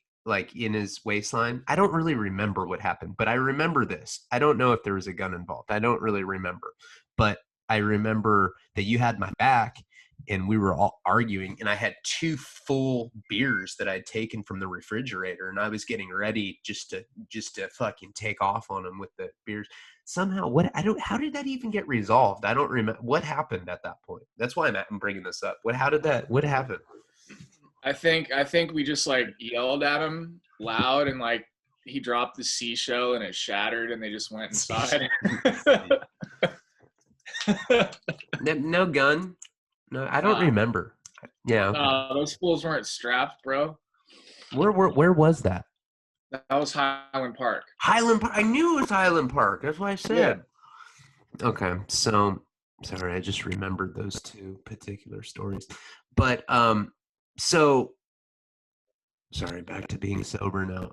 in his waistline? I don't really remember what happened, but I remember this. I don't know if there was a gun involved. I don't really remember. But I remember that you had my back, and we were all arguing, and I had 2 full beers that I'd taken from the refrigerator, and I was getting ready just to fucking take off on them with the beers. Somehow, how did that even get resolved? I don't remember what happened at that point. That's why I'm bringing this up. What happened? I think we just like yelled at him loud, and like he dropped the seashell and it shattered, and they just went inside. No gun. No, I don't remember. Yeah. Those fools weren't strapped, bro. Where was that? That was Highland Park. Highland Park. I knew it was Highland Park. That's why I said. Yeah. Okay, so sorry, I just remembered those 2 particular stories. But so sorry, back to being sober now.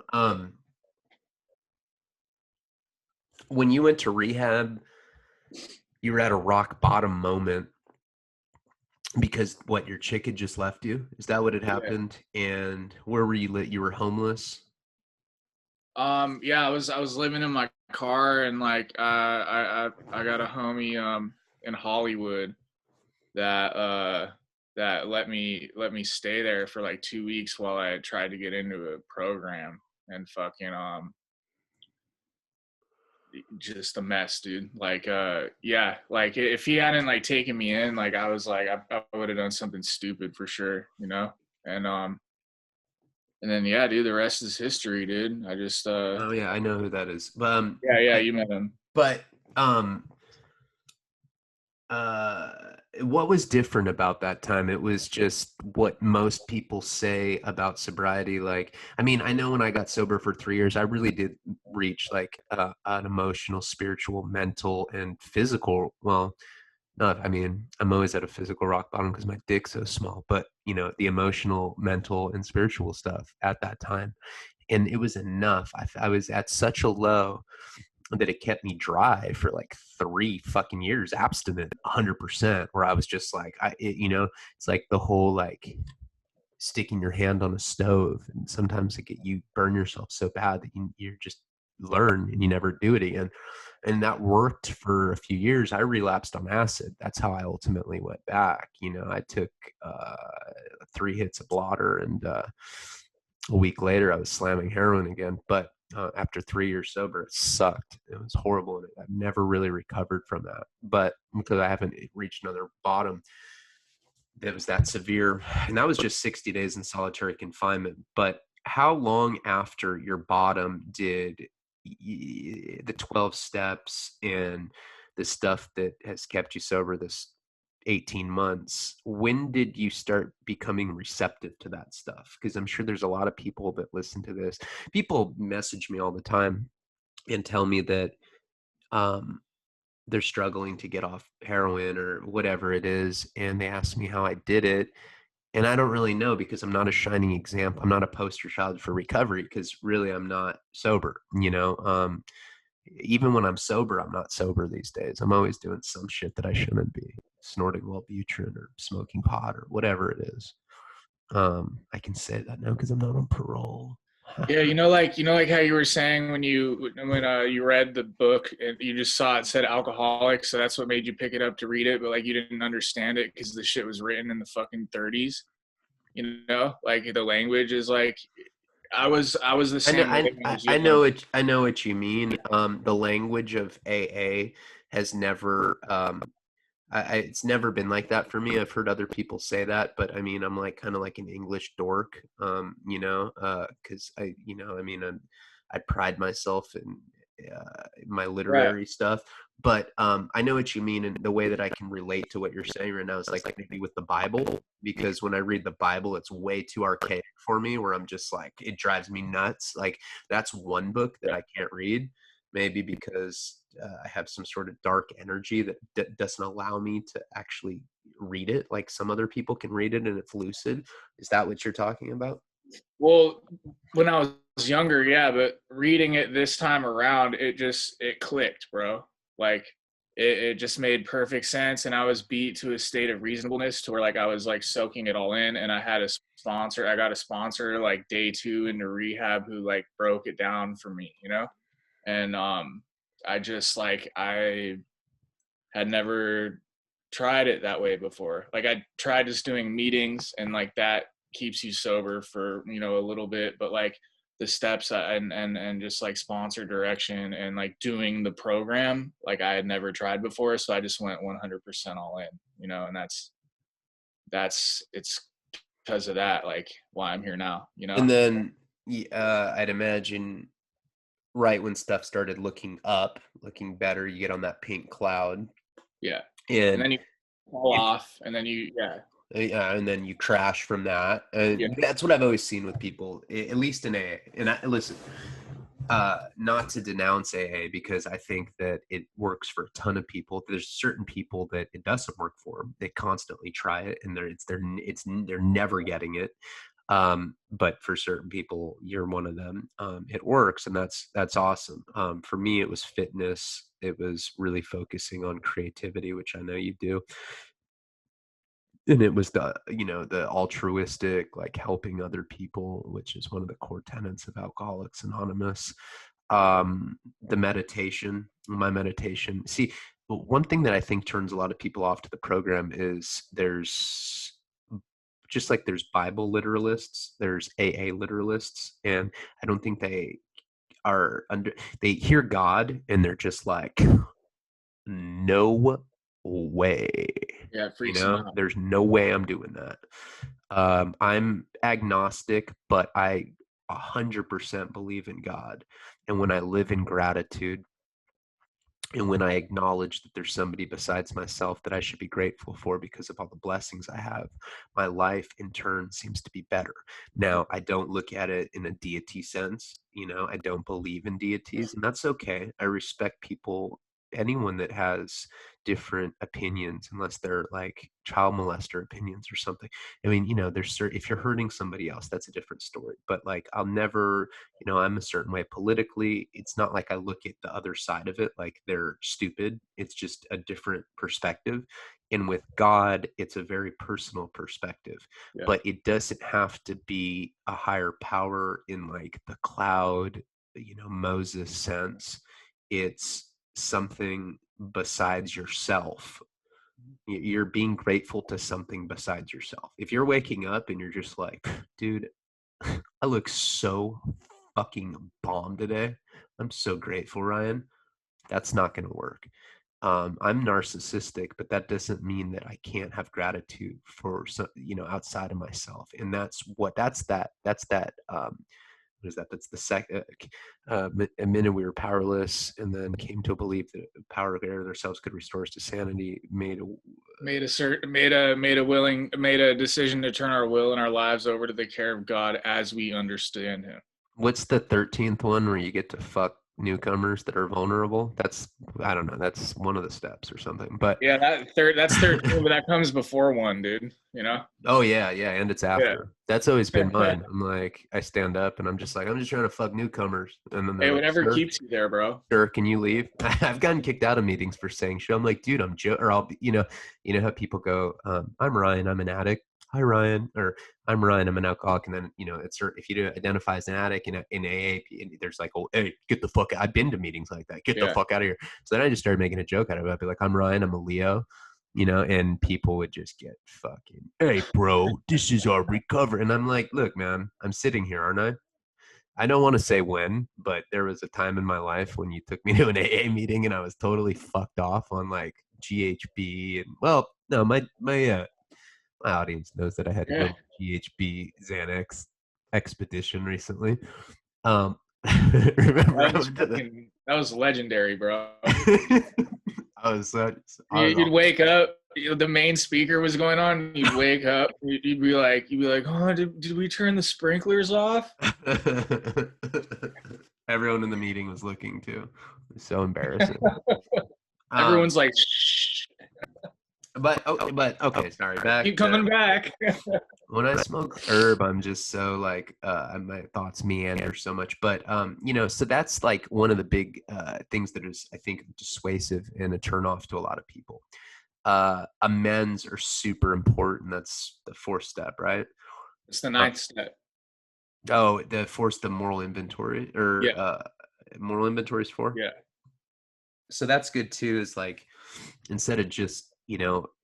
When you went to rehab, you were at a rock bottom moment. Because what, your chick had just left you? Is that what had Yeah. happened? And where were you lit? You were homeless? Yeah, I was living in my car, and like I got a homie in Hollywood that that let me stay there for like 2 weeks while I tried to get into a program, and fucking just a mess, dude. Like yeah, like if he hadn't like taken me in, like I was like I would have done something stupid for sure, you know. And then yeah, dude, the rest is history, dude. I just Oh yeah, I know who that is. yeah, you met him. But um, uh, what was different about that time? It was just what most people say about sobriety. Like, I mean, I know when I got sober for 3 years, I really did reach like an emotional, spiritual, mental, and physical. Well, not, I mean, I'm always at a physical rock bottom because my dick's so small, but you know, the emotional, mental, and spiritual stuff at that time. And it was enough. I was at such a low that it kept me dry for like 3 fucking years, abstinent 100%, where I was just like, you know, it's like the whole like sticking your hand on a stove. And sometimes you burn yourself so bad that you just learn and you never do it again. And that worked for a few years. I relapsed on acid. That's how I ultimately went back. You know, I took 3 hits of blotter, and a week later I was slamming heroin again. But after 3 years sober, it sucked. It was horrible, and I've never really recovered from that. But because I haven't reached another bottom that was that severe, and that was just 60 days in solitary confinement. But how long after your bottom did the 12 steps and the stuff that has kept you sober this 18 months, when did you start becoming receptive to that stuff? Because I'm sure there's a lot of people that listen to this. People message me all the time and tell me that um, they're struggling to get off heroin or whatever it is, and they ask me how I did it. And I don't really know, because I'm not a shining example. I'm not a poster child for recovery, because really I'm not sober, you know. Even when I'm sober, I'm not sober these days. I'm always doing some shit that I shouldn't be, snorting Wellbutrin or smoking pot or whatever it is. I can say that now because I'm not on parole. Yeah, like how you were saying when you read the book and you just saw it said alcoholic, so that's what made you pick it up to read it, but like you didn't understand it because the shit was written in the fucking 30s. You know, like the language is like I was the I know, same way when I was young. I know what you mean. The language of AA has never, it's never been like that for me. I've heard other people say that, but I mean, I'm like kind of like an English dork, you know, because you know, I mean, I pride myself in my Right. literary stuff, but I know what you mean, and the way that I can relate to what you're saying right now is like maybe with the Bible, because when I read the Bible, it's way too archaic for me, where I'm just like, it drives me nuts. Like, that's one book that I can't read, maybe because I have some sort of dark energy that doesn't allow me to actually read it like some other people can read it and it's lucid. Is that what you're talking about? Well, when I was younger, yeah, but reading it this time around, it clicked, bro. Like it just made perfect sense, and I was beat to a state of reasonableness to where like I was like soaking it all in, and I had a sponsor. I got a sponsor like day 2 into rehab who like broke it down for me, you know, and I just like I had never tried it that way before. Like I tried just doing meetings, and like that keeps you sober for, a little bit, but like the steps and just like sponsor direction and like doing the program, like I had never tried before. So I just went 100% all in, and that's it's because of that, like why I'm here now, And then I'd imagine right when stuff started looking up, looking better, you get on that pink cloud, Yeah. And and then you fall it, off, and then yeah. and then you crash from that. Yeah. And that's what I've always seen with people, at least in AA. And listen, not to denounce AA, because I think that it works for a ton of people. There's certain people that it doesn't work for them. They constantly try it, and they're never getting it. But for certain people, you're one of them. It works, and that's awesome. For me, it was fitness. It was really focusing on creativity, which I know you do. and it was the, you know, the altruistic, like helping other people, which is one of the core tenets of Alcoholics Anonymous. The meditation, my meditation. See, one thing that I think turns a lot of people off to the program is there's just like there's Bible literalists, there's AA literalists, and I don't think they are under, they hear God and they're just like, no way. Yeah, it You freaks them know, out. there's no way I'm doing that. I'm agnostic, but I 100% believe in God. And when I live in gratitude, and when I acknowledge that there's somebody besides myself that I should be grateful for because of all the blessings I have, my life in turn seems to be better. Now, I don't look at it in a deity sense. You know, I don't believe in deities, and that's okay. I respect people, anyone that has different opinions, unless they're like child molester opinions or something. I mean, you know, there's certain, if you're hurting somebody else, that's a different story. But like, I'll never, you know, I'm a certain way politically. It's not like I look at the other side of it like they're stupid. It's just a different perspective. And with God, it's a very personal perspective, Yeah. but it doesn't have to be a higher power in like the cloud, you know, Moses sense. It's something besides yourself. You're being grateful to something besides yourself. If you're waking up and you're just like, dude, I look so fucking bomb today. I'm so grateful, Ryan. That's not going to work. I'm narcissistic, but that doesn't mean that I can't have gratitude for some, you know, outside of myself. And that's that what is that? That's the second. A minute we were powerless, and then came to a belief that power of ourselves could restore us to sanity. Made a decision to turn our will and our lives over to the care of God as we understand Him. What's the 13th one where you get to fuck newcomers that are vulnerable? That's, I don't know. That's one of the steps or something. But Yeah, that's 13, but that comes before one, dude. You know? oh yeah, yeah, and it's Yeah. after. That's always been mine. I'm like, I stand up and I'm just like, I'm just trying to fuck newcomers, and then they're Hey, like, whatever keeps you there, bro. sir, can you leave? I've gotten kicked out of meetings for saying shit. I'm like, dude, I'm Joe, or I'll be, you know how people go, I'm Ryan, I'm an addict. Hi Ryan, or I'm Ryan, I'm an alcoholic, and then it's, if you do identify as an addict in AAP, there's like, oh, hey, get the fuck. I've been to meetings like that. Get the Yeah. fuck out of here. So then I just started making a joke out of it. I'd be like, I'm Ryan, I'm a Leo, and people would just get fucking, hey, bro, this is our recovery, and I'm like, look, man, I'm sitting here, aren't I? I don't want to say when, but there was a time in my life when you took me to an AA meeting and I was totally fucked off on like GHB, and well, no, my audience knows that I had to go Yeah. to GHB Xanax expedition recently. Remember I went to the That was legendary, bro. I was I was You'd all wake up, the main speaker was going on. You'd wake up, you'd be like, oh, did we turn the sprinklers off? everyone in the meeting was looking too. It was so embarrassing. Everyone's like, shh, But okay, sorry. Back keep to coming back. when I smoke herb, I'm just so like my thoughts meander so much. But so that's like one of the big things that is, I think, dissuasive and a turnoff to a lot of people. Amends are super important. That's the fourth step, right? It's the Uh, ninth step. oh, the moral inventory, or Yeah, moral inventory is four. yeah, So that's good too, is like, instead of just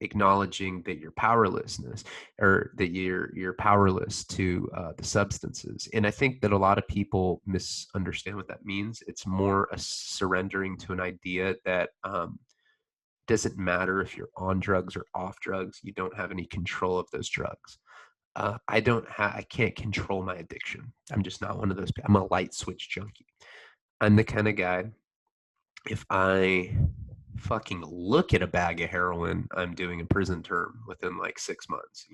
acknowledging that you're powerlessness, or that you're powerless to the substances. And I think that a lot of people misunderstand what that means. It's more a surrendering to an idea that doesn't matter if you're on drugs or off drugs, you don't have any control of those drugs. I can't control my addiction. I'm just not one of those. I'm a light switch junkie. I'm the kind of guy, if I fucking look at a bag of heroin, I'm doing a prison term within like 6 months.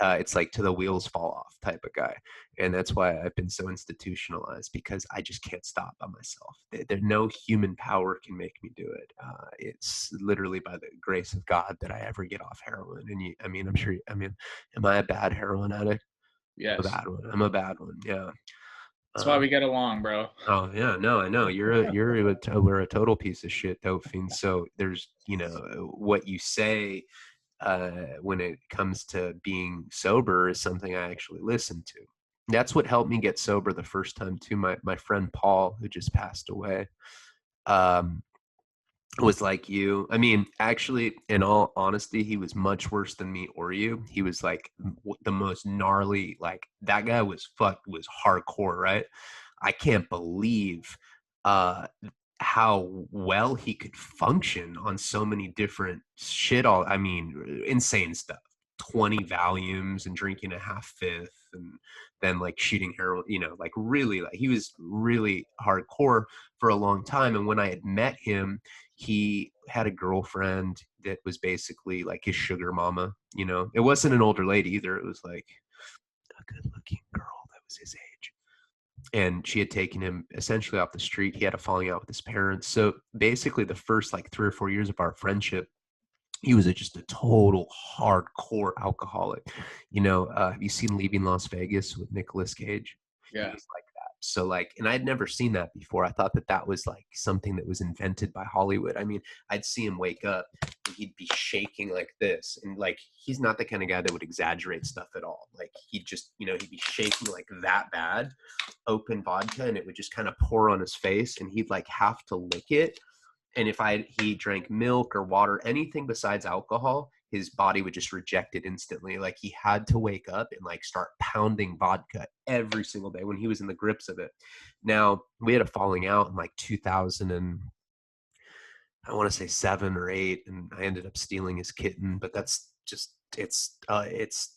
It's like to the wheels fall off type of guy. And that's why I've been so institutionalized, because I just can't stop by myself. No human power can make me do it. It's literally by the grace of God that I ever get off heroin. And I'm sure, am I a bad heroin addict? I'm a yes. bad one. I'm a bad one. Yeah. That's why we get along, bro. Oh yeah, no, I know we're a total piece of shit, dope fiend. So there's what you say when it comes to being sober is something I actually listen to. That's what helped me get sober the first time too. My friend Paul, who just passed away, um, was like you. I mean, actually, in all honesty, he was much worse than me or you. He was like the most gnarly. Like that guy was hardcore, right? I can't believe uh how well he could function on so many different shit. I mean, insane stuff. 20 volumes and drinking a half fifth, and then like shooting heroin, like really, like he was really hardcore for a long time. And when I had met him, he had a girlfriend that was basically like his sugar mama. It wasn't an older lady either. It was like a good looking girl that was his age, and she had taken him essentially off the street. He had a falling out with his parents. So basically the first like 3 or 4 years of our friendship, he was just a total hardcore alcoholic. Have you seen Leaving Las Vegas with Nicolas Cage? He Yeah. was like that. So like, and I'd never seen that before. I thought that was like something that was invented by Hollywood. I mean, I'd see him wake up and he'd be shaking like this, and like he's not the kind of guy that would exaggerate stuff at all. Like he'd just, he'd be shaking like that bad, open vodka, and it would just kind of pour on his face, and he'd like have to lick it. And if he drank milk or water, anything besides alcohol, his body would just reject it instantly. Like he had to wake up and like start pounding vodka every single day when he was in the grips of it. Now we had a falling out in like 2000 and I want to say 7 or 8, and I ended up stealing his kitten, but that's just it's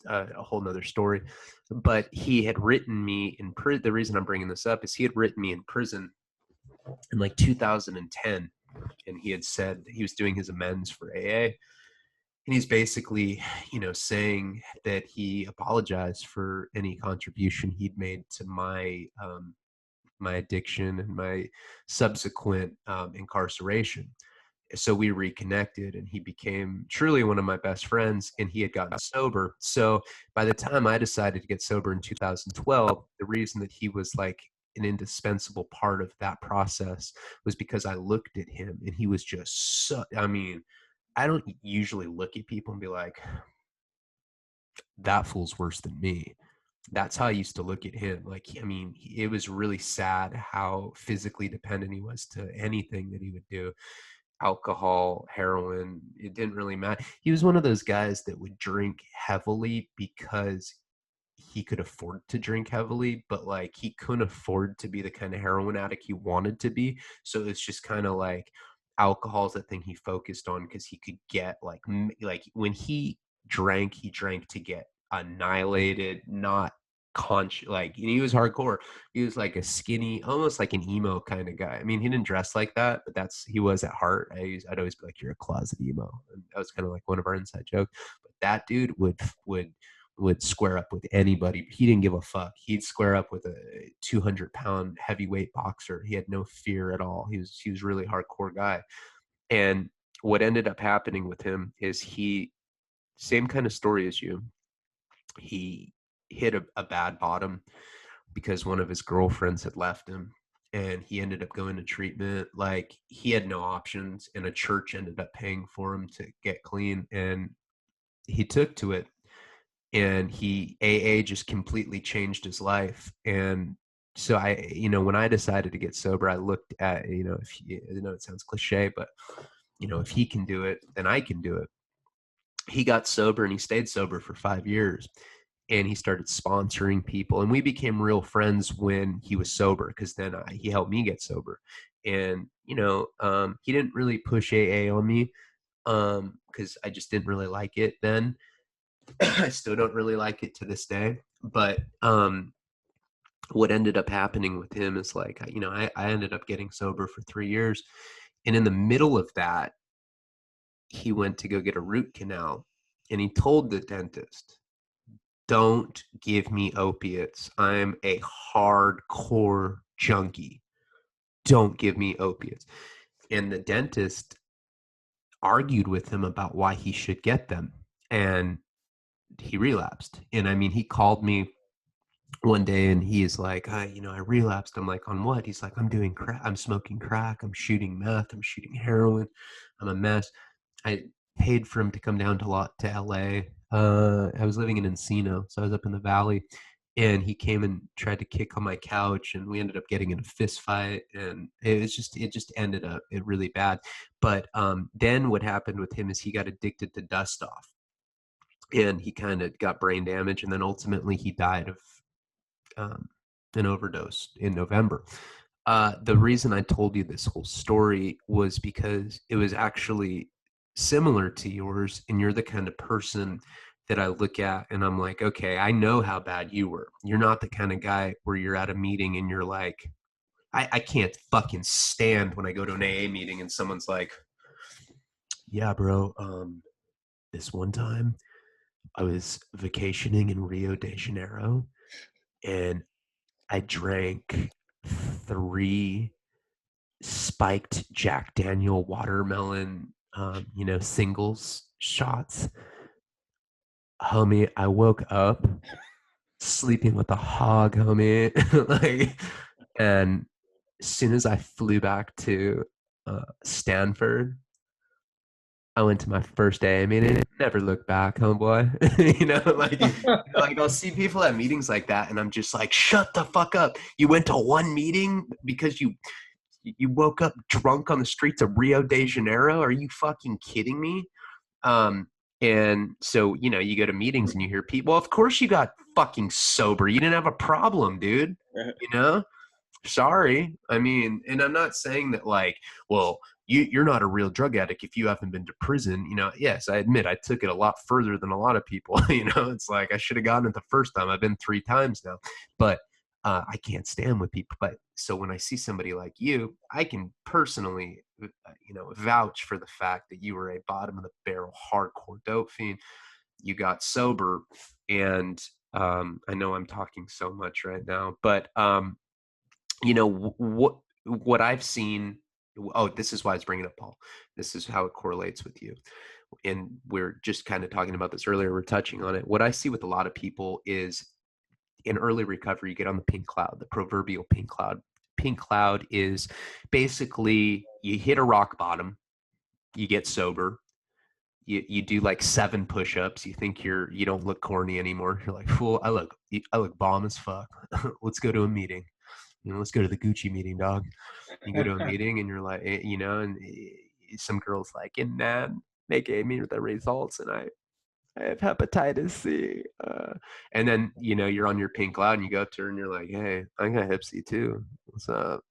a whole nother story. But he had written me in prison. The reason I'm bringing this up is he had written me in prison in like 2010, and he had said that he was doing his amends for AA. And he's basically, saying that he apologized for any contribution he'd made to my addiction and my subsequent incarceration. So we reconnected, and he became truly one of my best friends, and he had gotten sober. So by the time I decided to get sober in 2012, the reason that he was like an indispensable part of that process was because I looked at him and he was just so, I mean, I don't usually look at people and be like, that fool's worse than me. That's how I used to look at him. Like, I mean, it was really sad how physically dependent he was to anything that he would do. Alcohol, heroin, it didn't really matter. He was one of those guys that would drink heavily because he could afford to drink heavily, but like he couldn't afford to be the kind of heroin addict he wanted to be. So it's just kind of like alcohol's the thing he focused on because he could get like when he drank to get annihilated, not conscious. Like he was hardcore. He was like a skinny, almost like an emo kind of guy. I mean, he didn't dress like that, but he was at heart. I'd always be like, "You're a closet emo," and that was kind of like one of our inside jokes. But that dude would square up with anybody. He didn't give a fuck. He'd square up with a 200-pound heavyweight boxer. He had no fear at all. He was really hardcore guy. And what ended up happening with him is same kind of story as you. He hit a bad bottom because one of his girlfriends had left him, and he ended up going to treatment. Like he had no options, and a church ended up paying for him to get clean, and he took to it. And AA just completely changed his life. And so when I decided to get sober, I looked at, it sounds cliche, but if he can do it, then I can do it. He got sober and he stayed sober for 5 years, and he started sponsoring people, and we became real friends when he was sober, because then he helped me get sober. And he didn't really push AA on me because I just didn't really like it then. I still don't really like it to this day. But what ended up happening with him is like, I ended up getting sober for 3 years. And in the middle of that, he went to go get a root canal. And he told the dentist, don't give me opiates. I'm a hardcore junkie. Don't give me opiates. And the dentist argued with him about why he should get them. And he relapsed. And I mean, he called me one day and he is like, I relapsed. I'm like, on what? He's like, I'm doing crack. I'm smoking crack. I'm shooting meth. I'm shooting heroin. I'm a mess. paid for him to come down to LA. I was living in Encino, so I was up in the valley, and he came and tried to kick on my couch, and we ended up getting in a fist fight, and it just ended up really bad. But then what happened with him is he got addicted to dust off, and he kind of got brain damage, and then ultimately he died of um, an overdose in November. The reason I told you this whole story was because it was actually similar to yours, and you're the kind of person that I look at and I'm like, okay, I know how bad you were. You're not the kind of guy where you're at a meeting and you're like, I can't fucking stand when I go to an AA meeting and someone's like, yeah, bro, this one time I was vacationing in Rio de Janeiro and I drank 3 spiked Jack Daniel watermelon, singles shots. Homie, I woke up sleeping with a hog, homie. like, and as soon as I flew back to Stanford, I went to my first day. I mean, it never looked back, homeboy. like I'll see people at meetings like that, and I'm just like, shut the fuck up. You went to one meeting because you woke up drunk on the streets of Rio de Janeiro? Are you fucking kidding me? And so, you go to meetings and you hear people, well, of course you got fucking sober. You didn't have a problem, dude. You know? Sorry. I mean, and I'm not saying that like, well, you're not a real drug addict if you haven't been to prison. Yes, I admit I took it a lot further than a lot of people. It's like I should have gotten it the first time. I've been 3 times now, but I can't stand with people. But so when I see somebody like you, I can personally, vouch for the fact that you were a bottom of the barrel hardcore dope fiend. You got sober, and I know I'm talking so much right now, but what I've seen. Oh, this is why I was bringing up Paul. This is how it correlates with you. And we're just kind of talking about this earlier. We're touching on it. What I see with a lot of people is in early recovery, you get on the pink cloud, the proverbial pink cloud. Pink cloud is basically you hit a rock bottom, you get sober, you do like 7 push-ups, you think you don't look corny anymore. You're like, fool, I look bomb as fuck. Let's go to a meeting. Let's go to the Gucci meeting, dog. You go to a meeting and you're like, and some girl's like, and man, they gave me the results and I have hepatitis C. And then, you're on your pink cloud and you go up to her and you're like, hey, I got hep C too. What's up?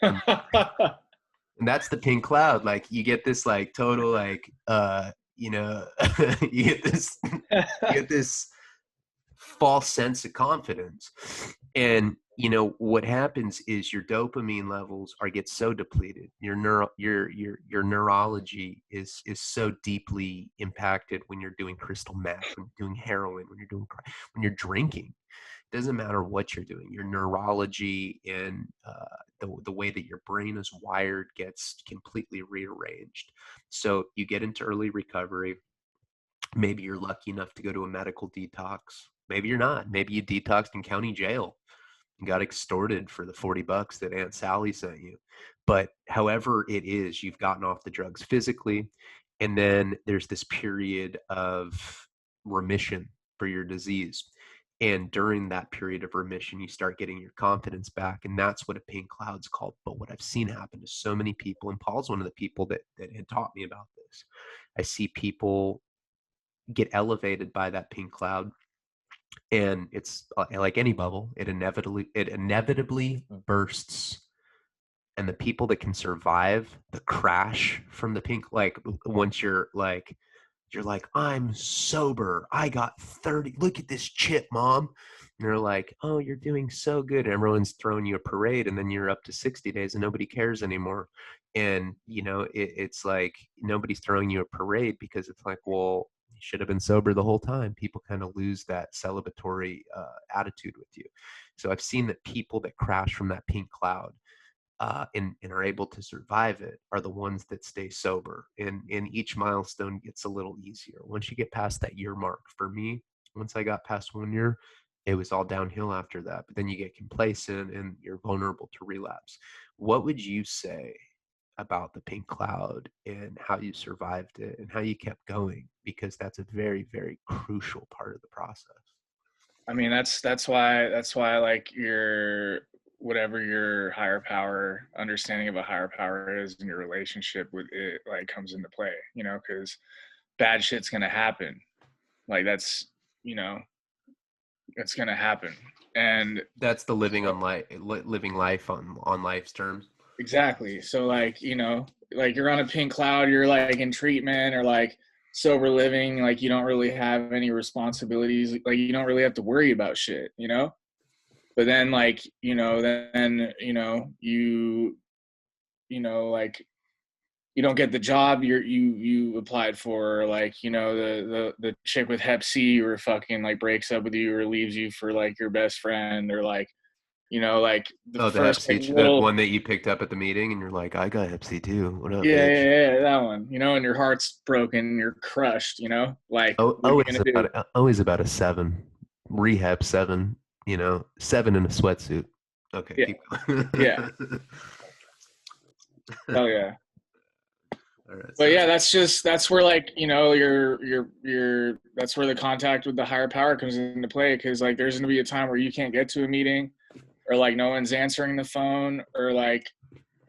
And, and that's the pink cloud. Like you get this like total, like, you get this false sense of confidence. And what happens is your dopamine levels get so depleted. Your neurology is so deeply impacted when you're doing crystal meth, when you're doing heroin, when you're drinking. It doesn't matter what you're doing. Your neurology and the way that your brain is wired gets completely rearranged. So you get into early recovery. Maybe you're lucky enough to go to a medical detox. Maybe you're not. Maybe you detoxed in county jail and got extorted for the $40 that Aunt Sally sent you. But however it is, you've gotten off the drugs physically. And then there's this period of remission for your disease. And during that period of remission, you start getting your confidence back. And that's what a pink cloud's called. But what I've seen happen to so many people, and Paul's one of the people that had taught me about this. I see people get elevated by that pink cloud, and it's like any bubble, it inevitably bursts. And the people that can survive the crash from the pink, like once you're like, I'm sober, I got 30, look at this chip, mom. And they're like, oh, you're doing so good, and everyone's throwing you a parade, and then you're up to 60 days and nobody cares anymore. And it's like nobody's throwing you a parade because it's like, well, you should have been sober the whole time. People kind of lose that celebratory attitude with you. So I've seen that people that crash from that pink cloud and are able to survive it are the ones that stay sober. And each milestone gets a little easier. Once you get past that year mark, for me, once I got past 1 year, it was all downhill after that. But then you get complacent and you're vulnerable to relapse. What would you say about the pink cloud and how you survived it and how you kept going, because that's a very, very crucial part of the process. I mean, that's why like your whatever your higher power understanding of a higher power is in your relationship with it like comes into play, you know, because bad shit's gonna happen. Like that's you know it's gonna happen, and That's the living so, on life, living life on life's terms. exactly. So like like you're on a pink cloud, you're like in treatment or like sober living, like you don't really have any responsibilities, like you don't really have to worry about shit, you know. But then like then like you don't get the job you applied for, like the chick with hep C or fucking like breaks up with you or leaves you for like your best friend, or like like the Oh, the Hep first C, like the little, one that you picked up at the meeting, and you're like, I got Hep C too. What up, yeah, bitch? yeah, yeah, that one, and your heart's broken, you're crushed, like Oh, what are you gonna do? always about a 7, rehab 7. 7 in a sweatsuit. Okay, Yeah, keep going. yeah, hell yeah. All right, But yeah, sorry. that's where like your that's where the contact with the higher power comes into play, because like there's gonna be a time where you can't get to a meeting, or like no one's answering the phone, or like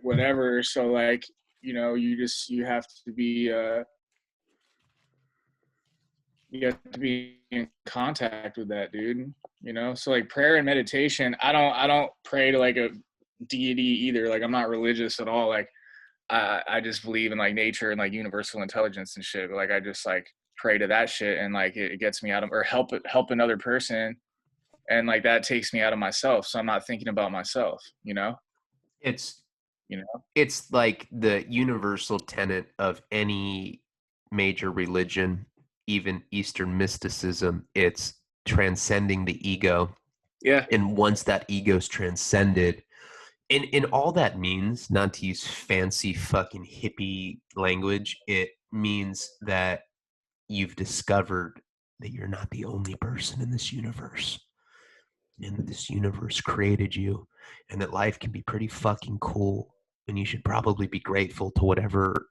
whatever. So like you have to be in contact with that dude. So like prayer and meditation, I don't pray to like a deity either. Like I'm not religious at all. Like I just believe in like nature and like universal intelligence and shit. But like I just like pray to that shit, and like it gets me out of, or help another person, and like that takes me out of myself. So I'm not thinking about myself. It's You know. it's like the universal tenet of any major religion, even Eastern mysticism. It's transcending the ego, Yeah. and once that ego's transcended, and all that means, not to use fancy fucking hippie language, it means that you've discovered that you're not the only person in this universe, and that this universe created you, and that life can be pretty fucking cool, and you should probably be grateful to whatever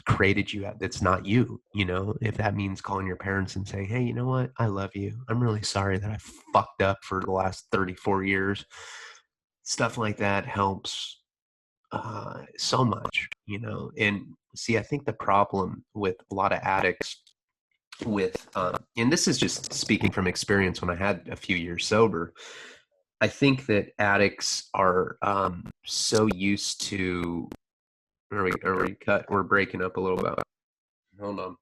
created you that's not you. If that means calling your parents and saying, hey, you know what, I love you, I'm really sorry that I fucked up for the last 34 years. Stuff like that helps so much. And see, I think the problem with a lot of addicts, with and this is just speaking from experience when I had a few years sober, I think that addicts are so used to, we're breaking up a little bit. Hold on.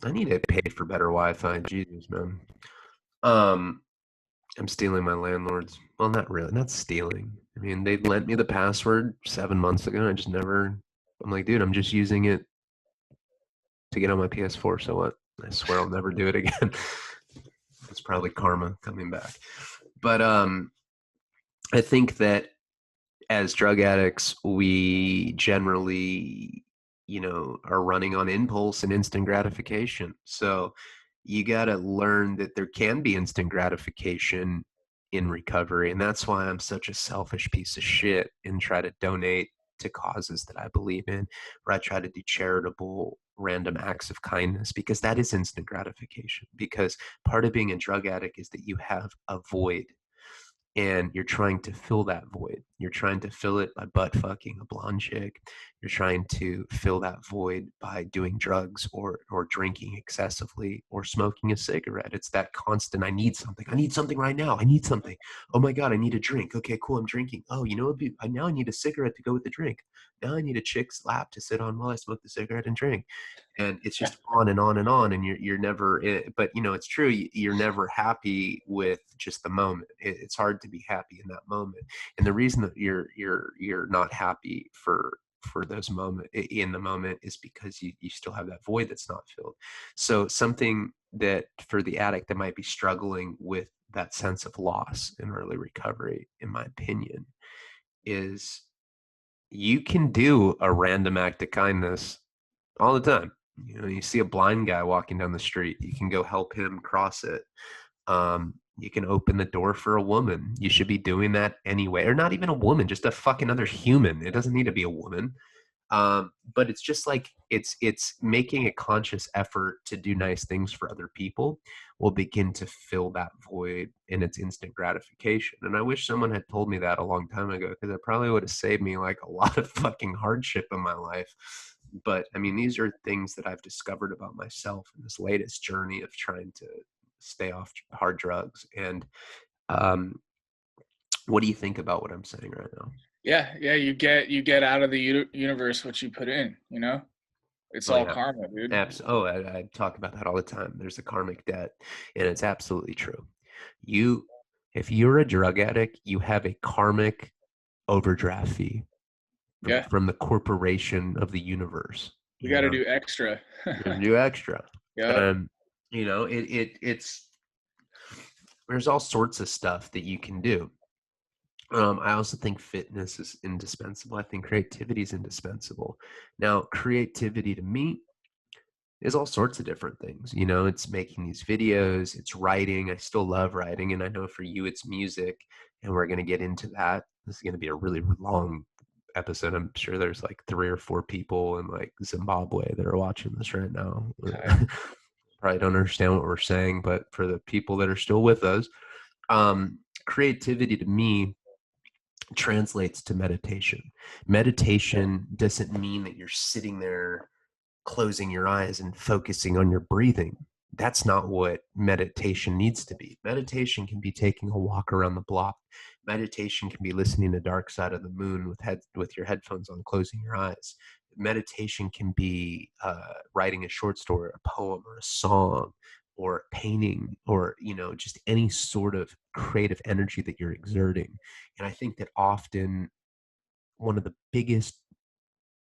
I need to pay for better Wi-Fi. Jesus, man. um I'm stealing my landlord's. Well, not really, not stealing. I mean, they lent me the password 7 months ago, and I just never. I'm like, dude, I'm just using it to get on my PS4. So what? I swear I'll never do it again. It's probably karma coming back. But I think that as drug addicts, we generally, are running on impulse and instant gratification. So you got to learn that there can be instant gratification in recovery. And that's why I'm such a selfish piece of shit and try to donate to causes that I believe in, where I try to do charitable random acts of kindness, because that is instant gratification. Because part of being a drug addict is that you have a void, and you're trying to fill that void. You're trying to fill it by butt fucking a blonde chick. You're trying to fill that void by doing drugs, or drinking excessively, or smoking a cigarette. It's that constant, I need something. I need something right now. I need something. Oh my God, I need a drink. Okay, cool, I'm drinking. Oh, now I need a cigarette to go with the drink. Now I need a chick's lap to sit on while I smoke the cigarette and drink. And it's just on and on and on, and you're never but it's true, you're never happy with just the moment. It's hard to be happy in that moment, and the reason that you're not happy for those moment in the moment is because you still have that void that's not filled. So something that, for the addict that might be struggling with that sense of loss in early recovery, in my opinion, is you can do a random act of kindness all the time. You see a blind guy walking down the street, you can go help him cross it. You can open the door for a woman. You should be doing that anyway. Or not even a woman, just a fucking other human. It doesn't need to be a woman. But it's just like it's making a conscious effort to do nice things for other people will begin to fill that void in its instant gratification. And I wish someone had told me that a long time ago, because it probably would have saved me like a lot of fucking hardship in my life. But I mean, these are things that I've discovered about myself in this latest journey of trying to stay off hard drugs. And um, what do you think about what I'm saying right now? Yeah, you get out of the universe what you put in. You know, it's Oh all yeah. karma, dude. I talk about that all the time. There's a karmic debt, and it's absolutely true. You, if you're a drug addict, you have a karmic overdraft fee Yeah, from the corporation of the universe. we You got to know, do extra. you're gonna do extra, Yep. and you know it's there's all sorts of stuff that you can do. I also think fitness is indispensable. I think creativity is indispensable. Now, creativity to me is all sorts of different things. You know, it's making these videos, it's writing. I still love writing. And I know for you, it's music. And we're going to get into that. This is going to be a really long episode. I'm sure there's like 3 or 4 people in like Zimbabwe that are watching this right now. Okay. Probably don't understand what we're saying, but for the people that are still with us, creativity to me translates to meditation. Meditation doesn't mean that you're sitting there closing your eyes and focusing on your breathing. That's not what meditation needs to be. Meditation can be taking a walk around the block. Meditation can be listening to Dark Side of the Moon with your headphones on, closing your eyes. Meditation can be writing a short story, a poem, or a song, or painting, or just any sort of creative energy that you're exerting. And I think that often one of the biggest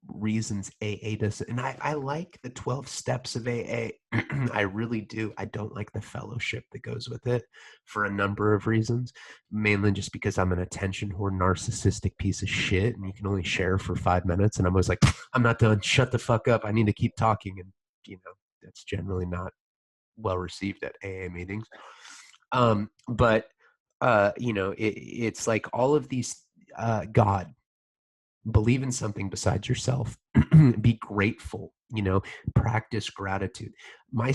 reasons AA doesn't, and I like the 12 steps of AA. I really do. I don't like the fellowship that goes with it for a number of reasons, mainly just because I'm an attention whore, narcissistic piece of shit, and you can only share for 5 minutes. And I'm always like, I'm not done. Shut the fuck up. I need to keep talking. And, that's generally not well received at AA meetings. But, it's like all of these, God, believe in something besides yourself. Be grateful, practice gratitude. I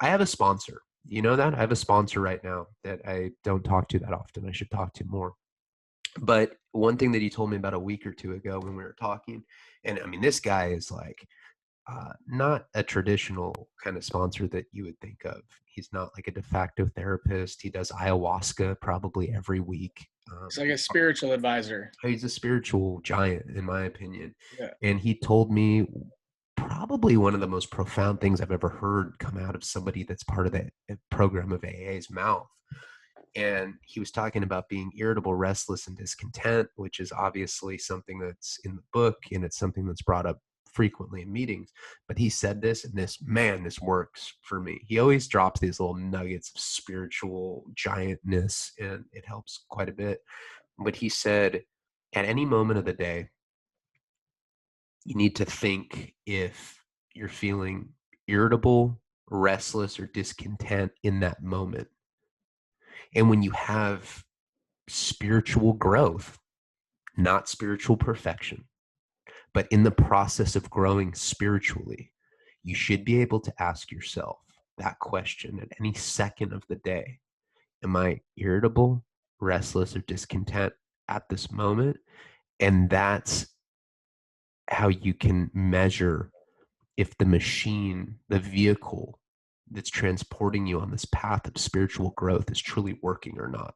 have a sponsor, that I have a sponsor right now that I don't talk to that often. I should talk to more. But one thing that he told me about a week or two ago when we were talking, and I mean, this guy is like not a traditional kind of sponsor that you would think of. He's not like a de facto therapist. He does ayahuasca probably every week. It's like a spiritual advisor. He's a spiritual giant, in my opinion. Yeah. And he told me probably one of the most profound things I've ever heard come out of somebody that's part of the program of AA's mouth. And he was talking about being irritable, restless, and discontent, which is obviously something that's in the book, and it's something that's brought up frequently in meetings. But he said this, and this works for me. He always drops these little nuggets of spiritual giantness, and it helps quite a bit. But he said, at any moment of the day, you need to think if you're feeling irritable, restless, or discontent in that moment. And when you have spiritual growth, not spiritual perfection, but in the process of growing spiritually, you should be able to ask yourself that question at any second of the day. Am I irritable, restless, or discontent at this moment? And that's how you can measure if the machine, the vehicle that's transporting you on this path of spiritual growth is truly working or not.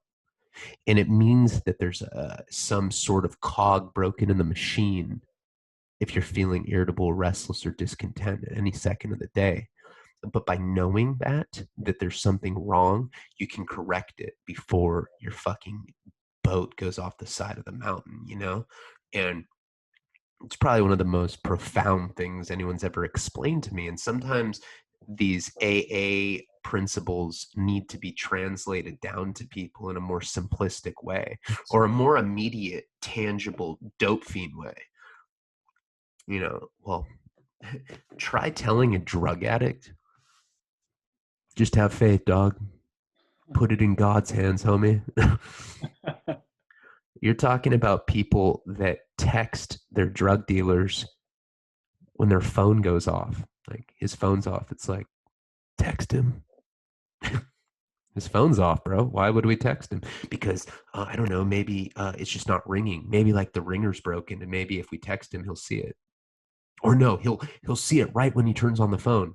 And it means that there's some sort of cog broken in the machine if you're feeling irritable, restless, or discontent at any second of the day. But by knowing that there's something wrong, you can correct it before your fucking boat goes off the side of the mountain, And it's probably one of the most profound things anyone's ever explained to me. And sometimes these AA principles need to be translated down to people in a more simplistic way or a more immediate, tangible, dope fiend way. Well, try telling a drug addict, just have faith, dog. Put it in God's hands, homie. You're talking about people that text their drug dealers when their phone goes off. Like his phone's off. It's like, text him. His phone's off, bro. Why would we text him? Because I don't know. Maybe it's just not ringing. Maybe like the ringer's broken, and maybe if we text him, he'll see it. Or no, he'll see it right when he turns on the phone.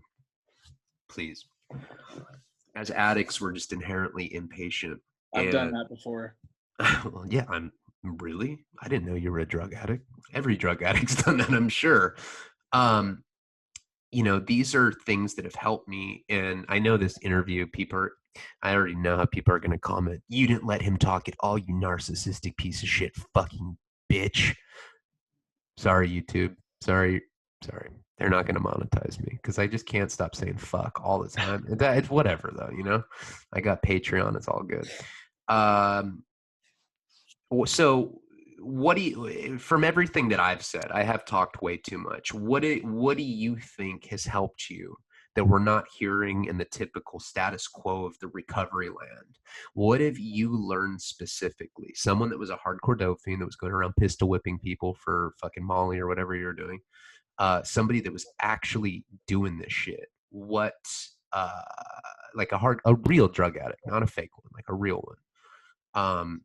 Please. As addicts, we're just inherently impatient. I've done And that before. well, yeah, I'm really. I didn't know you were a drug addict. Every drug addict's done that, I'm sure. Um, these are things that have helped me. And I know this interview, I already know how people are going to comment. You didn't let him talk at all, you narcissistic piece of shit, fucking bitch. Sorry, YouTube. Sorry. They're not going to monetize me because I just can't stop saying fuck all the time. It's whatever, though, I got Patreon. It's all good. Um, so what do you, from everything that I've said, I have talked way too much. What do you think has helped you that we're not hearing in the typical status quo of the recovery land? What have you learned specifically? Someone that was a hardcore dope fiend that was going around pistol whipping people for fucking Molly or whatever you're doing. Somebody that was actually doing this shit. What, uh, like a real drug addict, not a fake one, like a real one.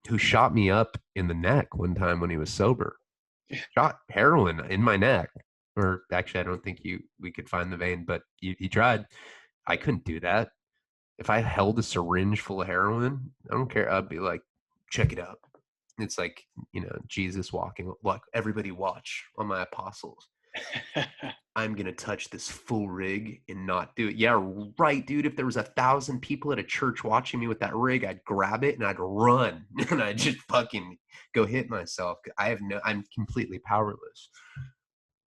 Who shot me up in the neck one time when he was sober. Shot heroin in my neck. Or actually, I don't think we could find the vein, but he tried. I couldn't do that. If I held a syringe full of heroin, I don't care. I'd be like, check it out. It's like, Jesus walking, like everybody watch on my apostles. I'm going to touch this full rig and not do it. Yeah, right, dude. If there was 1,000 people at a church watching me with that rig, I'd grab it and I'd run and I'd just fucking go hit myself. I'm completely powerless.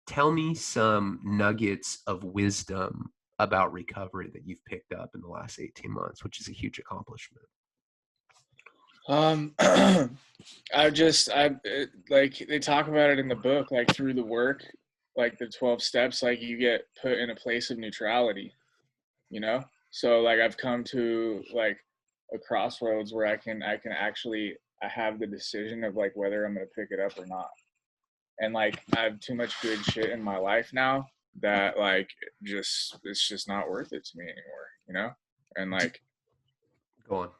Tell me some nuggets of wisdom about recovery that you've picked up in the last 18 months, which is a huge accomplishment. Like they talk about it in the book, like through the work, like the 12 steps, like you get put in a place of neutrality, So like I've come to like a crossroads where I have the decision of like whether I'm going to pick it up or not. And like I have too much good shit in my life now that like it's just not worth it to me anymore. And like Go on.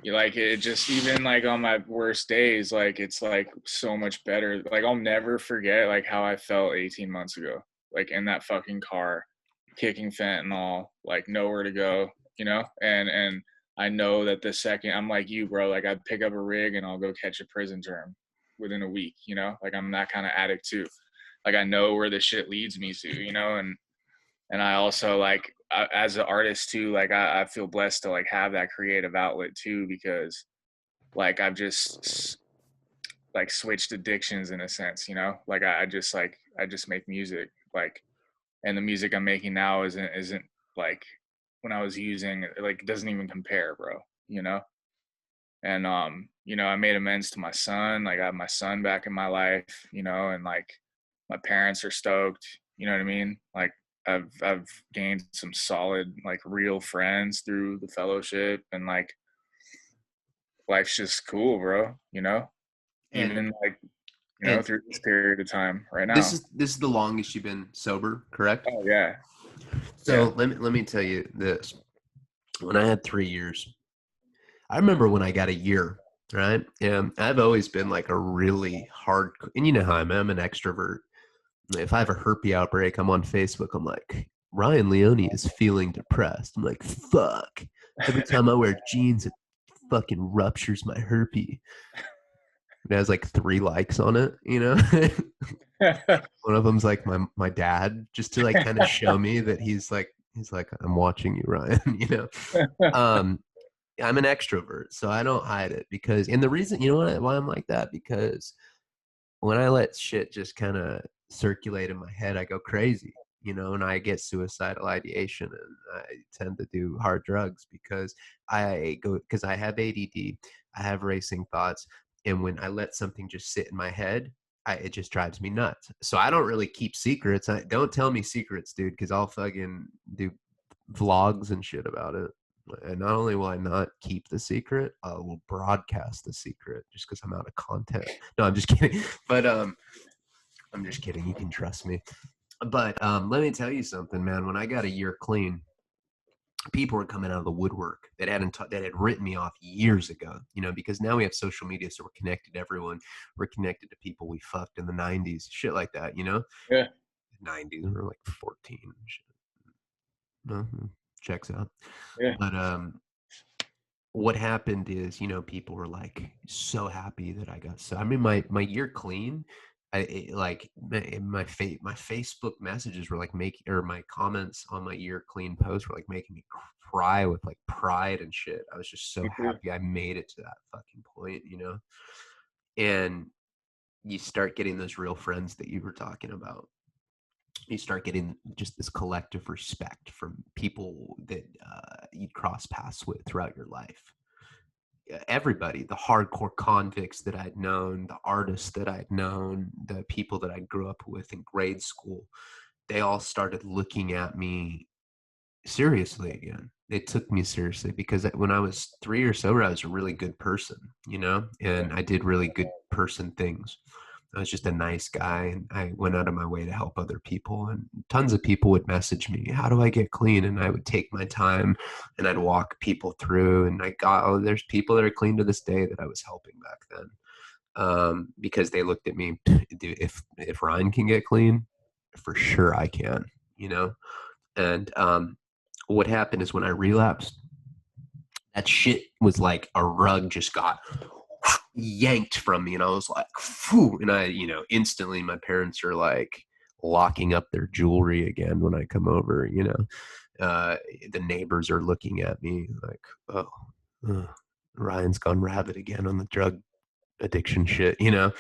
you like it just even like on my worst days, like it's like so much better. Like I'll never forget like how I felt 18 months ago, like in that fucking car, kicking fentanyl, like nowhere to go, and I know that the second I'm like you, bro, like I'd pick up a rig and I'll go catch a prison term within a week, like I'm that kind of addict too. Like I know where the shit leads me to, and I also like as an artist too, like I feel blessed to like have that creative outlet too, because like I've just like switched addictions in a sense, like I just make music, like, and the music I'm making now isn't like when I was using, like it doesn't even compare, bro, and I made amends to my son. Like I have my son back in my life, and like my parents are stoked, you know what I mean? Like I've gained some solid like real friends through the fellowship, and like life's just cool, bro, And even like and through this period of time right this now. is this is the longest you've been sober, correct? Oh yeah. So Yeah. let me tell you this. When I had 3 years, I remember when I got a year, right? And I've always been like a really hard, and you know how I'm an extrovert. If I have a herpes outbreak, I'm on Facebook. I'm like, Ryan Leone is feeling depressed. I'm like, fuck. Every time I wear jeans, it fucking ruptures my herpes. It has like 3 likes on it. One of them's like my dad, just to like kind of show me that he's like I'm watching you, Ryan. Um, I'm an extrovert, so I don't hide it and the reason, why I'm like that, because when I let shit just kind of circulate in my head, I go crazy, and I get suicidal ideation, and I tend to do hard drugs because I have ADD, I have racing thoughts, and when I let something just sit in my head, it just drives me nuts. So I don't really keep secrets. Don't tell me secrets, dude, because I'll fucking do vlogs and shit about it. And not only will I not keep the secret, I will broadcast the secret just because I'm out of content. No, I'm just kidding. But I'm just kidding. You can trust me. But let me tell you something, man. When I got a year clean, people were coming out of the woodwork that that had written me off years ago. You know, because now we have social media, so we're connected to everyone. We're connected to people we fucked in the '90s, shit like that. You know, Yeah. '90s or like 14. Shit. No, checks out. Yeah. But what happened is, you know, people were like so happy that I got so. I mean, my year clean. Like my Facebook messages were like making, or my comments on my year clean post were like making me cry with like pride and shit. I was just so Me too. happy I made it to that fucking point, you know. And you start getting those real friends that you were talking about. You start getting just this collective respect from people that you'd cross paths with throughout your life. Everybody, the hardcore convicts that I'd known, the artists that I'd known, the people that I grew up with in grade school, they all started looking at me seriously again. They took me seriously because when I was 3 years sober, I was a really good person, you know, Yeah. and I did really good person things. I was just a nice guy, and I went out of my way to help other people. And tons of people would message me, "How do I get clean?" And I would take my time, and I'd walk people through. And I got, oh, there's people that are clean to this day that I was helping back then, because they looked at me. If Ryan can get clean, for sure I can, you know. And what happened is when I relapsed, that shit was like a rug just got yanked from me, and I was like, phew. And I, you know, instantly my parents are like locking up their jewelry again when I come over, you know. The neighbors are looking at me like, oh, Ryan's gone rabid again on the drug addiction shit, you know.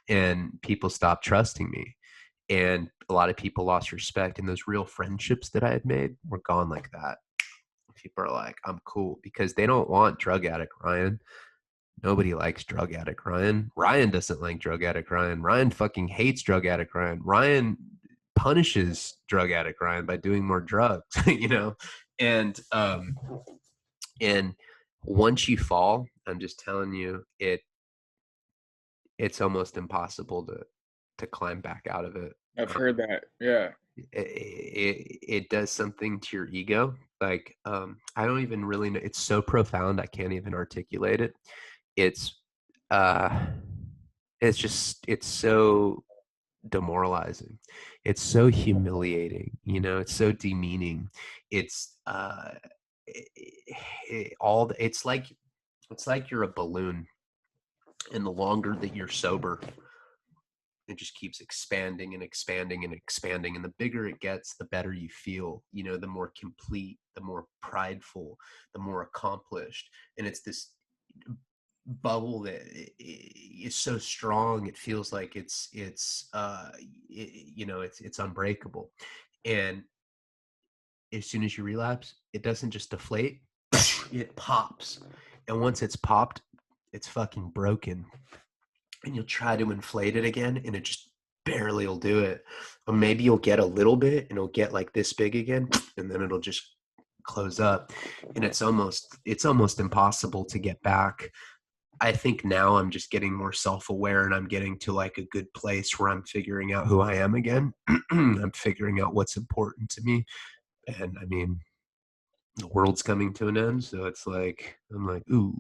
And people stopped trusting me, and a lot of people lost respect, and those real friendships that I had made were gone like that. People are like, I'm cool, because they don't want drug addict Ryan. Nobody likes drug addict Ryan. Ryan doesn't like drug addict Ryan. Ryan fucking hates drug addict Ryan. Ryan punishes drug addict Ryan by doing more drugs, you know? And and once you fall, I'm just telling you, it's almost impossible to climb back out of it. I've heard that. Yeah. It does something to your ego. Like, I don't even really know. It's so profound, I can't even articulate it. It's uh it's so demoralizing. It's so humiliating, you know, it's so demeaning. It's it, it's like you're a balloon, and the longer that you're sober, it just keeps expanding and expanding and expanding, and the bigger it gets, the better you feel, you know, the more complete, the more prideful, the more accomplished. And it's this bubble that is so strong, it feels like you know, it's unbreakable. And as soon as you relapse, it doesn't just deflate, it pops. And once it's popped, it's fucking broken, and you'll try to inflate it again, and it just barely will do it. Or maybe you'll get a little bit, and it'll get like this big again, and then it'll just close up. And it's almost impossible to get back. I think now I'm just getting more self-aware, and I'm getting to like a good place where I'm figuring out who I am again. I'm figuring out what's important to me. And I mean, the world's coming to an end, so it's like I'm like, ooh,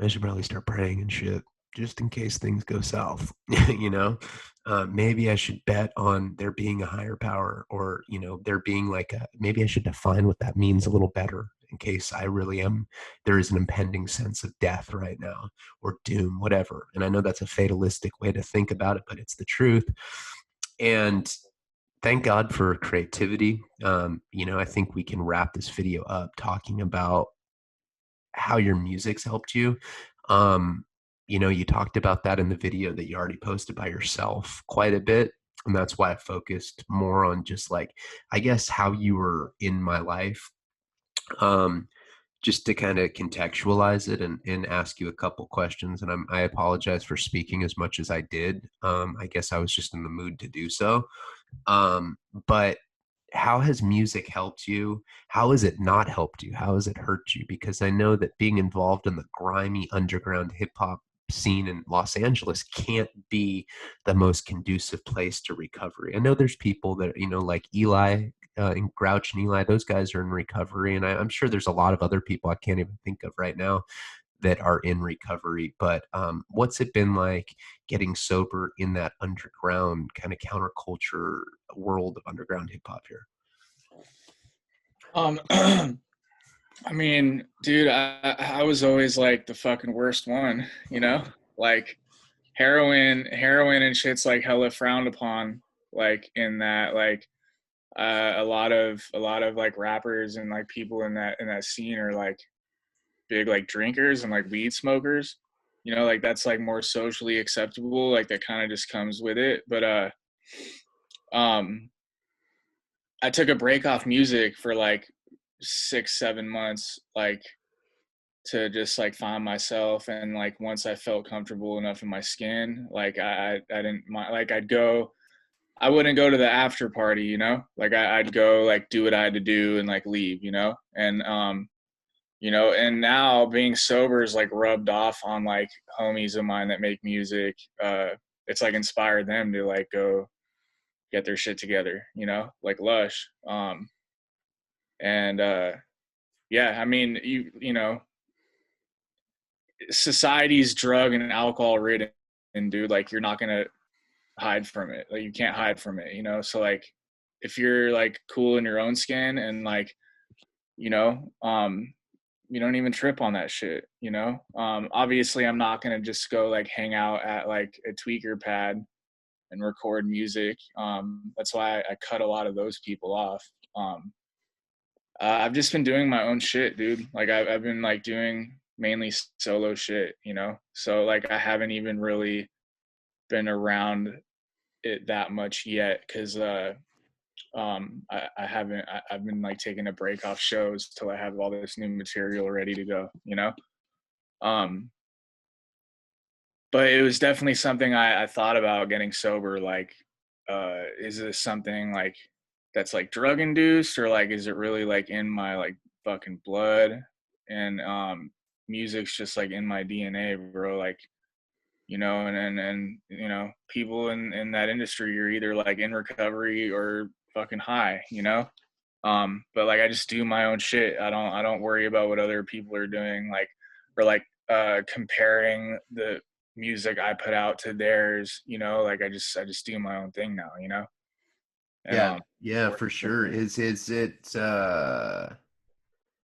I should probably start praying and shit, just in case things go south. You know, maybe I should bet on there being a higher power, or, you know, there being like maybe I should define what that means a little better, in case I really am. There is an impending sense of death right now, or doom, whatever. And I know that's a fatalistic way to think about it, but it's the truth. And thank God for creativity. You know, I think we can wrap this video up talking about how your music's helped you. Um, you know, you talked about that in the video that you already posted by yourself quite a bit. And that's why I focused more on just like, I guess, how you were in my life. Um, just to kind of contextualize it, and ask you a couple questions. And I apologize for speaking as much as I did. I guess I was just in the mood to do so. But how has music helped you? How has it not helped you? How has it hurt you? Because I know that being involved in the grimy underground hip hop scene in Los Angeles can't be the most conducive place to recovery. I know there's people that, like Eli, and Grouch and Eli, those guys are in recovery. And I'm sure there's a lot of other people I can't even think of right now that are in recovery. But what's it been like getting sober in that underground kind of counterculture world of underground hip hop here? I mean, dude, I was always like the fucking worst one, you know? Like heroin and shit's like hella frowned upon, like in that like a lot of like rappers and like people in that scene are like big like drinkers and like weed smokers. You know, like that's like more socially acceptable, like that kind of just comes with it. But um I took a break off music for like 6 7 months, like to just like find myself. And like once I felt comfortable enough in my skin, like I didn't mind, like I wouldn't go to the after party, you know, like I'd go like do what I had to do and like leave, you know. And and now being sober is like rubbed off on like homies of mine that make music. It's like inspired them to like go get their shit together, you know, like Lush. And Yeah, I mean, society's drug and alcohol ridden, and dude, like you're not gonna hide from it. Like you can't hide from it, you know. So like, if you're like cool in your own skin and like, you know, you don't even trip on that shit, you know. Obviously, I'm not gonna just go like hang out at like a tweaker pad and record music. That's why I cut a lot of those people off. I've just been doing my own shit, dude. Like I've been like doing mainly solo shit, you know. So like I haven't even really been around it that much yet, because I haven't. I've been like taking a break off shows till I have all this new material ready to go, you know. Um, but it was definitely something I thought about getting sober. Like, is this something like that's like drug induced, or like is it really like in my like fucking blood? And music's just like in my DNA, bro. Like, and people in that industry, you're either like in recovery or fucking high, you know. But like I just do my own shit. I don't worry about what other people are doing, like, or like comparing the music I put out to theirs, you know. Like I just do my own thing now, you know. And Yeah, yeah, work for with sure. it. Is it I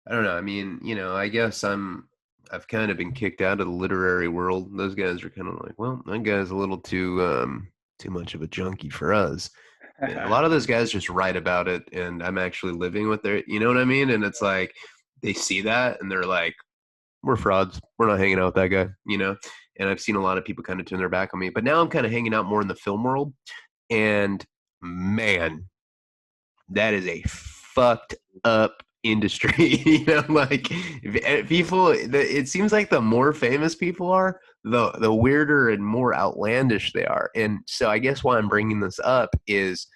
don't know. I mean, I guess I've kind of been kicked out of the literary world. Those guys are kind of like, well, that guy's a little too much of a junkie for us. And a lot of those guys just write about it, and I'm actually living with their, you know what I mean? And it's like they see that and they're like, we're frauds. We're not hanging out with that guy. And I've seen a lot of people kind of turn their back on me. But now I'm kind of hanging out more in the film world. And man, that is a fucked up industry. Like if people, it seems like the more famous people are, the weirder and more outlandish they are. And so I guess why I'm bringing this up is,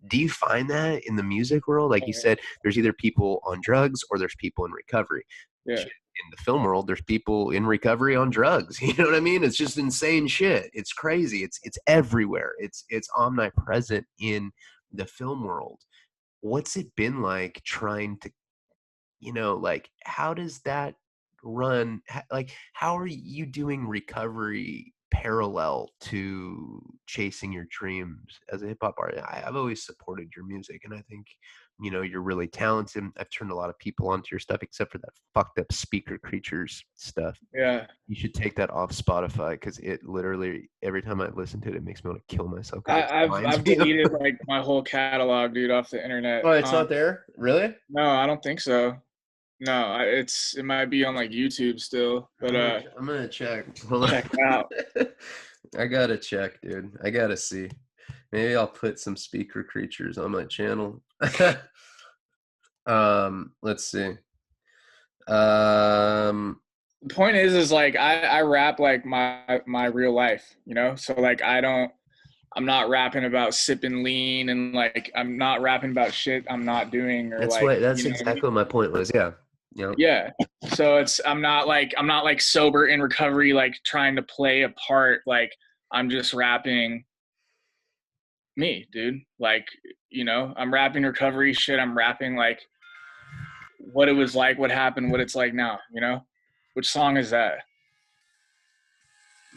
do you find that in the music world? Like you said, there's either people on drugs or there's people in recovery. Yeah. Shit, in the film world, there's people in recovery on drugs. You know what I mean? It's just insane shit. It's crazy. It's everywhere. It's omnipresent in the film world. What's it been like trying to, like, how does that run? Like, how are you doing recovery parallel to chasing your dreams as a hip hop artist? I've always supported your music, and I think, you're really talented. I've turned a lot of people onto your stuff, except for that fucked up Speaker Creatures stuff. Yeah. You should take that off Spotify, because it literally, every time I listen to it, it makes me want to kill myself because it I've reminds I've me of. deleted like my whole catalog, dude, off the internet. Oh, it's not there? Really? No, I don't think so. No, it might be on like YouTube still, but I'm gonna check. Hold check it out. on. I gotta check, dude. I gotta see. Maybe I'll put some Speaker Creatures on my channel. Let's see. Um, The point is like I rap like my real life, you know. So like I don't I'm not rapping about sipping lean, and like I'm not rapping about shit I'm not doing, or like, That's you know what I mean? exactly what my point was. Yeah. Yeah. Yeah. So I'm not like sober in recovery, like trying to play a part. Like I'm just rapping me, dude. Like, I'm rapping recovery shit. I'm rapping like what it was like, what happened, what it's like now. Which song is that?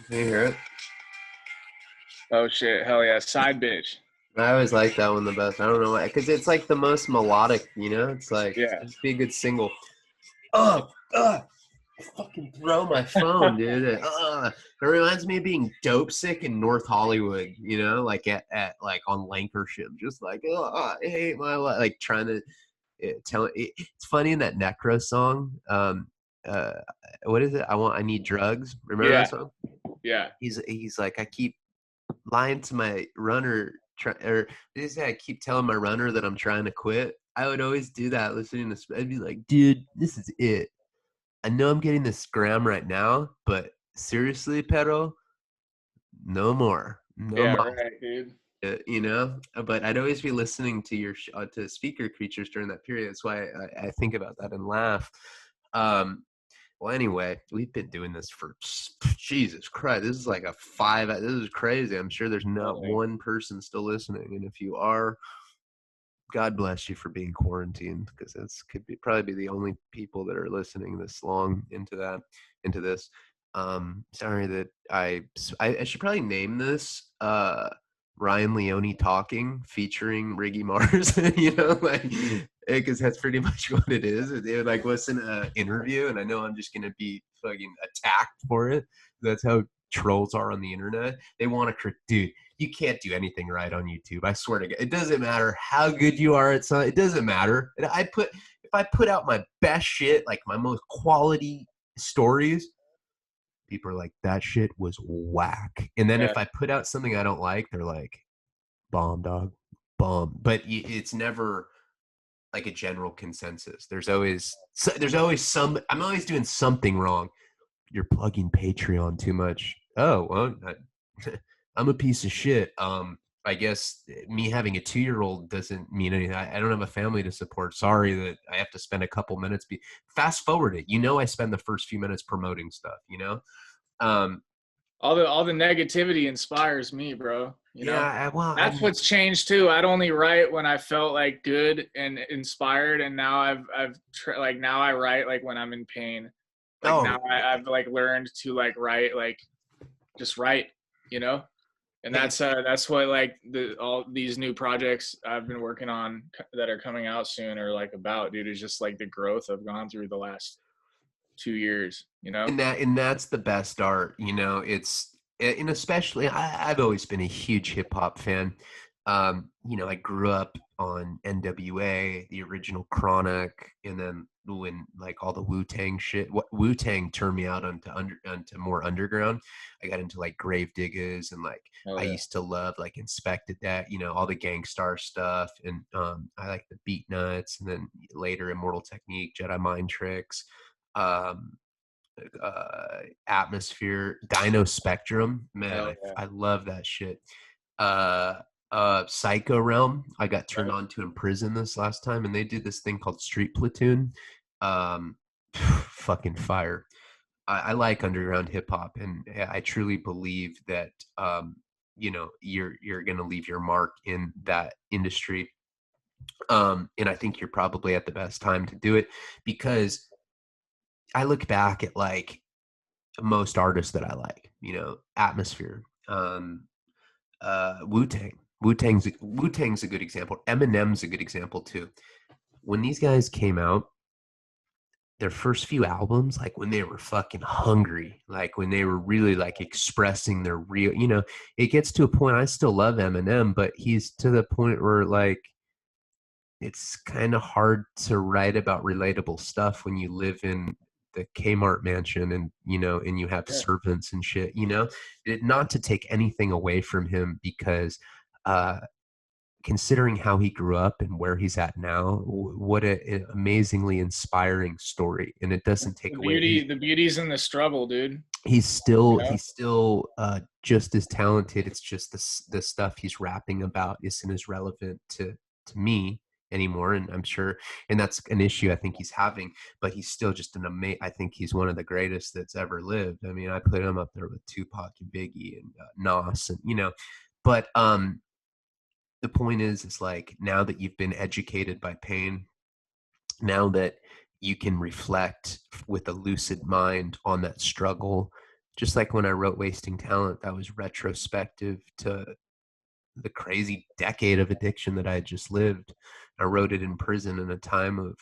Can you hear it? Oh shit, hell yeah, side bitch. I always like that one the best. I don't know why, because it's like the most melodic. It's like Yeah. it'd be a good single. Oh, I fucking throw my phone, dude. It reminds me of being dope sick in North Hollywood. Like at like on Lancashire, just like I hate my life, like trying to tell it. It's funny in that Necro song. Uh, what is it? I need drugs. Remember that Yeah. song? Yeah. He's like, I keep lying to my runner, or did he say I keep telling my runner that I'm trying to quit? I would always do that listening to. I'd be like, dude, this is it. I know I'm getting this gram right now, but seriously, Pedro, no more, no Yeah, more. right, dude. But I'd always be listening to your to Speaker Creatures during that period. That's why I think about that and laugh. Well, anyway, we've been doing this for Jesus Christ. This is like a 5. This is crazy. I'm sure there's not Totally. one person still listening, and if you are, God bless you for being quarantined, because this could probably be the only people that are listening this long into this. Sorry that I should probably name this Ryan Leone talking featuring Riggy Marz. Like, because that's pretty much what it is. It like wasn't an interview, and I know I'm just gonna be fucking attacked for it. That's how trolls are on the internet. They want to, dude. You can't do anything right on YouTube. I swear to God, it doesn't matter how good you are at something. It doesn't matter. If I put out my best shit, like my most quality stories, people are like, that shit was whack. And then Yeah. if I put out something I don't like, they're like, bomb, dog, bomb. But it's never like a general consensus. There's always some. I'm always doing something wrong. You're plugging Patreon too much. Oh well, I'm a piece of shit. I guess me having a 2-year-old doesn't mean anything. I don't have a family to support. Sorry that I have to spend a couple minutes. Fast forward it. I spend the first few minutes promoting stuff. Um, All the negativity inspires me, bro. yeah. Well, That's what's changed too. I'd only write when I felt like good and inspired, and now like now I write like when I'm in pain. Like oh, now I've like learned to like write, like just write, you know. And hey, that's what like all these new projects I've been working on that are coming out soon are like about, dude. Is just like the growth I've gone through the last 2 years, you know. and that's the best art. It's and especially I've always been a huge hip hop fan. I grew up on NWA, the original Chronic, and then when like all the Wu-Tang shit, what Wu-Tang turned me out onto more underground. I got into like Grave Diggers, and like Oh I yeah. used to love like Inspected that, all the Gangstar stuff, and I like the Beat Nuts, and then later Immortal Technique, Jedi Mind Tricks. Um, Atmosphere, Dino Spectrum. Man, Hell I yeah. I love that shit. Uh, Psycho Realm. I got turned Right. on to in prison this last time, and they did this thing called Street Platoon. Fucking fire. I like underground hip hop, and I truly believe that you're gonna leave your mark in that industry. And I think you're probably at the best time to do it, because I look back at like most artists that I like, Atmosphere, Wu-Tang. Wu-Tang's a good example. Eminem's a good example too. When these guys came out, their first few albums, like when they were fucking hungry, like when they were really like expressing their real, it gets to a point. I still love Eminem, but he's to the point where like it's kind of hard to write about relatable stuff when you live in the Kmart mansion, and and you have Yeah. servants and shit, not to take anything away from him, because uh considering how he grew up and where he's at now, what an amazingly inspiring story. And it doesn't take away. The beauty's in the struggle, dude. He's You still know. just as talented. It's just the stuff he's rapping about isn't as relevant to me anymore. And I'm sure, and that's an issue I think he's having, but he's still just an amazing, I think he's one of the greatest that's ever lived. I mean, I put him up there with Tupac and Biggie and Nas and, but the point is like, now that you've been educated by pain, now that you can reflect with a lucid mind on that struggle, just like when I wrote Wasting Talent, that was retrospective to the crazy decade of addiction that I had just lived. I wrote it in prison in a time of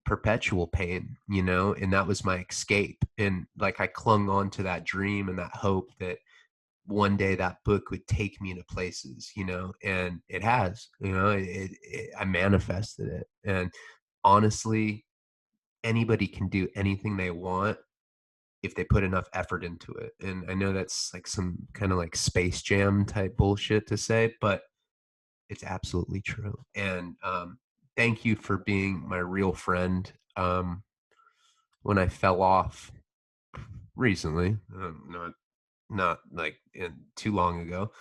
perpetual pain, and that was my escape. And like, I clung on to that dream and that hope that one day that book would take me to places, and it has, I manifested it. And honestly, anybody can do anything they want if they put enough effort into it. And I know that's like some kind of like Space Jam type bullshit to say, but it's absolutely true. And thank you for being my real friend. When I fell off recently, not like too long ago,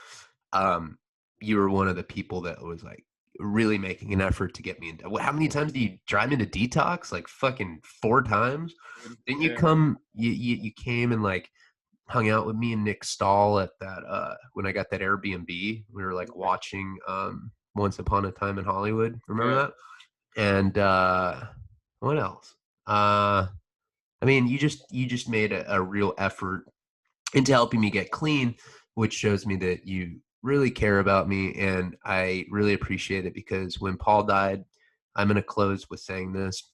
you were one of the people that was like really making an effort to get me into. How many times do you drive me to detox? Like fucking 4 times. Didn't you Yeah. come? You came and like hung out with me and Nick Stahl at that when I got that Airbnb. We were like watching Once Upon a Time in Hollywood. Remember Yeah. that? And what else? I mean, you just made a real effort into helping me get clean, which shows me that you really care about me, and I really appreciate it. Because when Paul died, I'm going to close with saying this.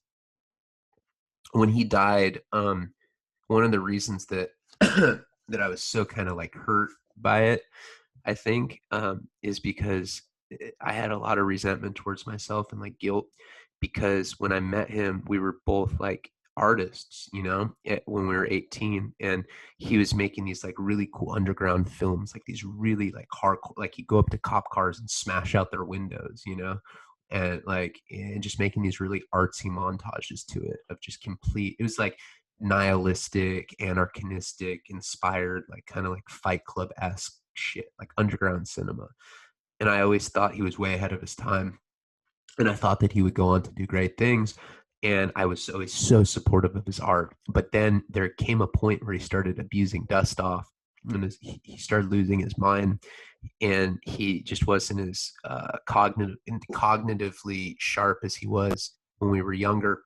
When he died, one of the reasons that that I was so kind of like hurt by it, I think, is because I had a lot of resentment towards myself and like guilt, because when I met him, we were both like artists, when we were 18, and he was making these like really cool underground films, like these really like hardcore, like he'd go up to cop cars and smash out their windows, and like, and just making these really artsy montages to it of just complete, it was like nihilistic, anarchistic, inspired, like kind of like Fight Club-esque shit, like underground cinema. And I always thought he was way ahead of his time. And I thought that he would go on to do great things. And I was always so supportive of his art. But then there came a point where he started abusing dust off, and he started losing his mind. And he just wasn't as cognitively sharp as he was when we were younger.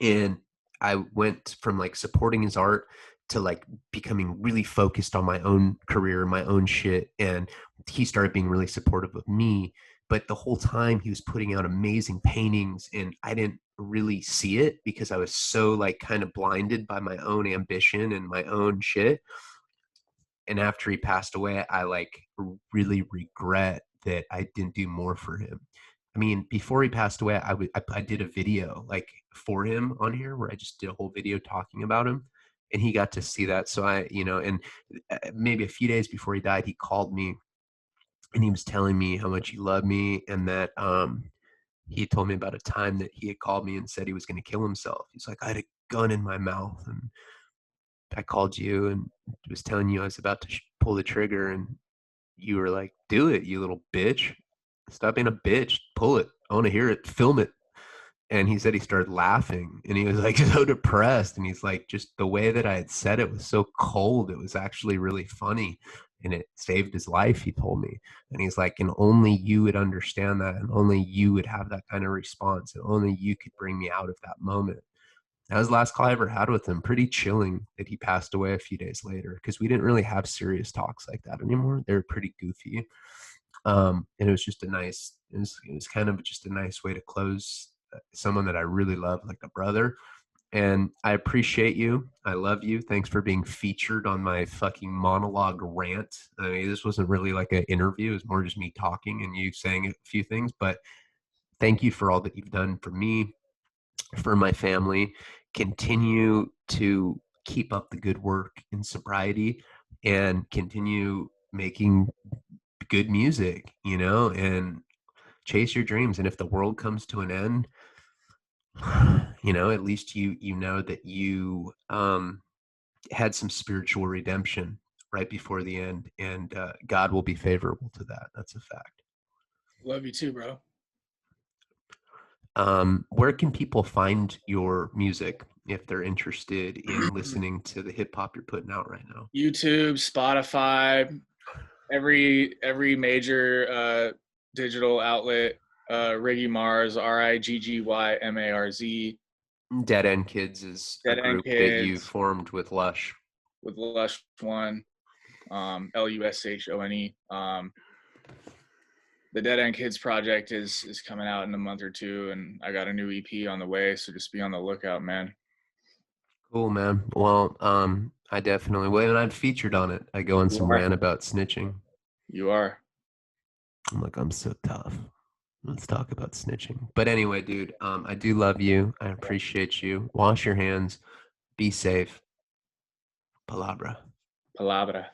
And I went from like supporting his art to like becoming really focused on my own career, my own shit. And he started being really supportive of me. But the whole time he was putting out amazing paintings, and I didn't really see it because I was so like kind of blinded by my own ambition and my own shit. And after he passed away, I like really regret that I didn't do more for him. I mean, before he passed away, I did a video like for him on here where I just did a whole video talking about him, and he got to see that. So and maybe a few days before he died, he called me and he was telling me how much he loved me, and that he told me about a time that he had called me and said he was going to kill himself. He's like, I had a gun in my mouth, and I called you and was telling you I was about to pull the trigger, and you were like, "Do it, you little bitch! Stop being a bitch. Pull it. I want to hear it. Film it." And he said he started laughing, and he was like so depressed. And he's like, just the way that I had said it was so cold. It was actually really funny, and it saved his life. He told me, and he's like, and only you would understand that, and only you would have that kind of response, and only you could bring me out of that moment. That was the last call I ever had with him. Pretty chilling that he passed away a few days later, because we didn't really have serious talks like that anymore. They were pretty goofy. And it was just it was kind of just a nice way to close someone that I really love, like a brother. And I appreciate you. I love you. Thanks for being featured on my fucking monologue rant. I mean, this wasn't really like an interview. It was more just me talking and you saying a few things. But thank you for all that you've done for me, for my family. Continue to keep up the good work in sobriety, and continue making good music, and chase your dreams. And if the world comes to an end, at least you know that you had some spiritual redemption right before the end, and God will be favorable to that. That's a fact. Love you too, bro. Where can people find your music if they're interested in listening to the hip hop you're putting out right now? YouTube, Spotify, every major digital outlet. Riggy Marz, Riggymarz. Dead End Kids is a Dead End group that you Kids formed with Lush. with Lush One, Lushone. The Dead End Kids project is coming out in a month or two, and I got a new EP on the way, so just be on the lookout, man. Cool, man. Well, I definitely will, and I've featured on it. I go on You some are. rant about snitching. You are. I'm like, I'm so tough. Let's talk about snitching. But anyway, dude, I do love you. I appreciate you. Wash your hands. Be safe. Palabra. Palabra.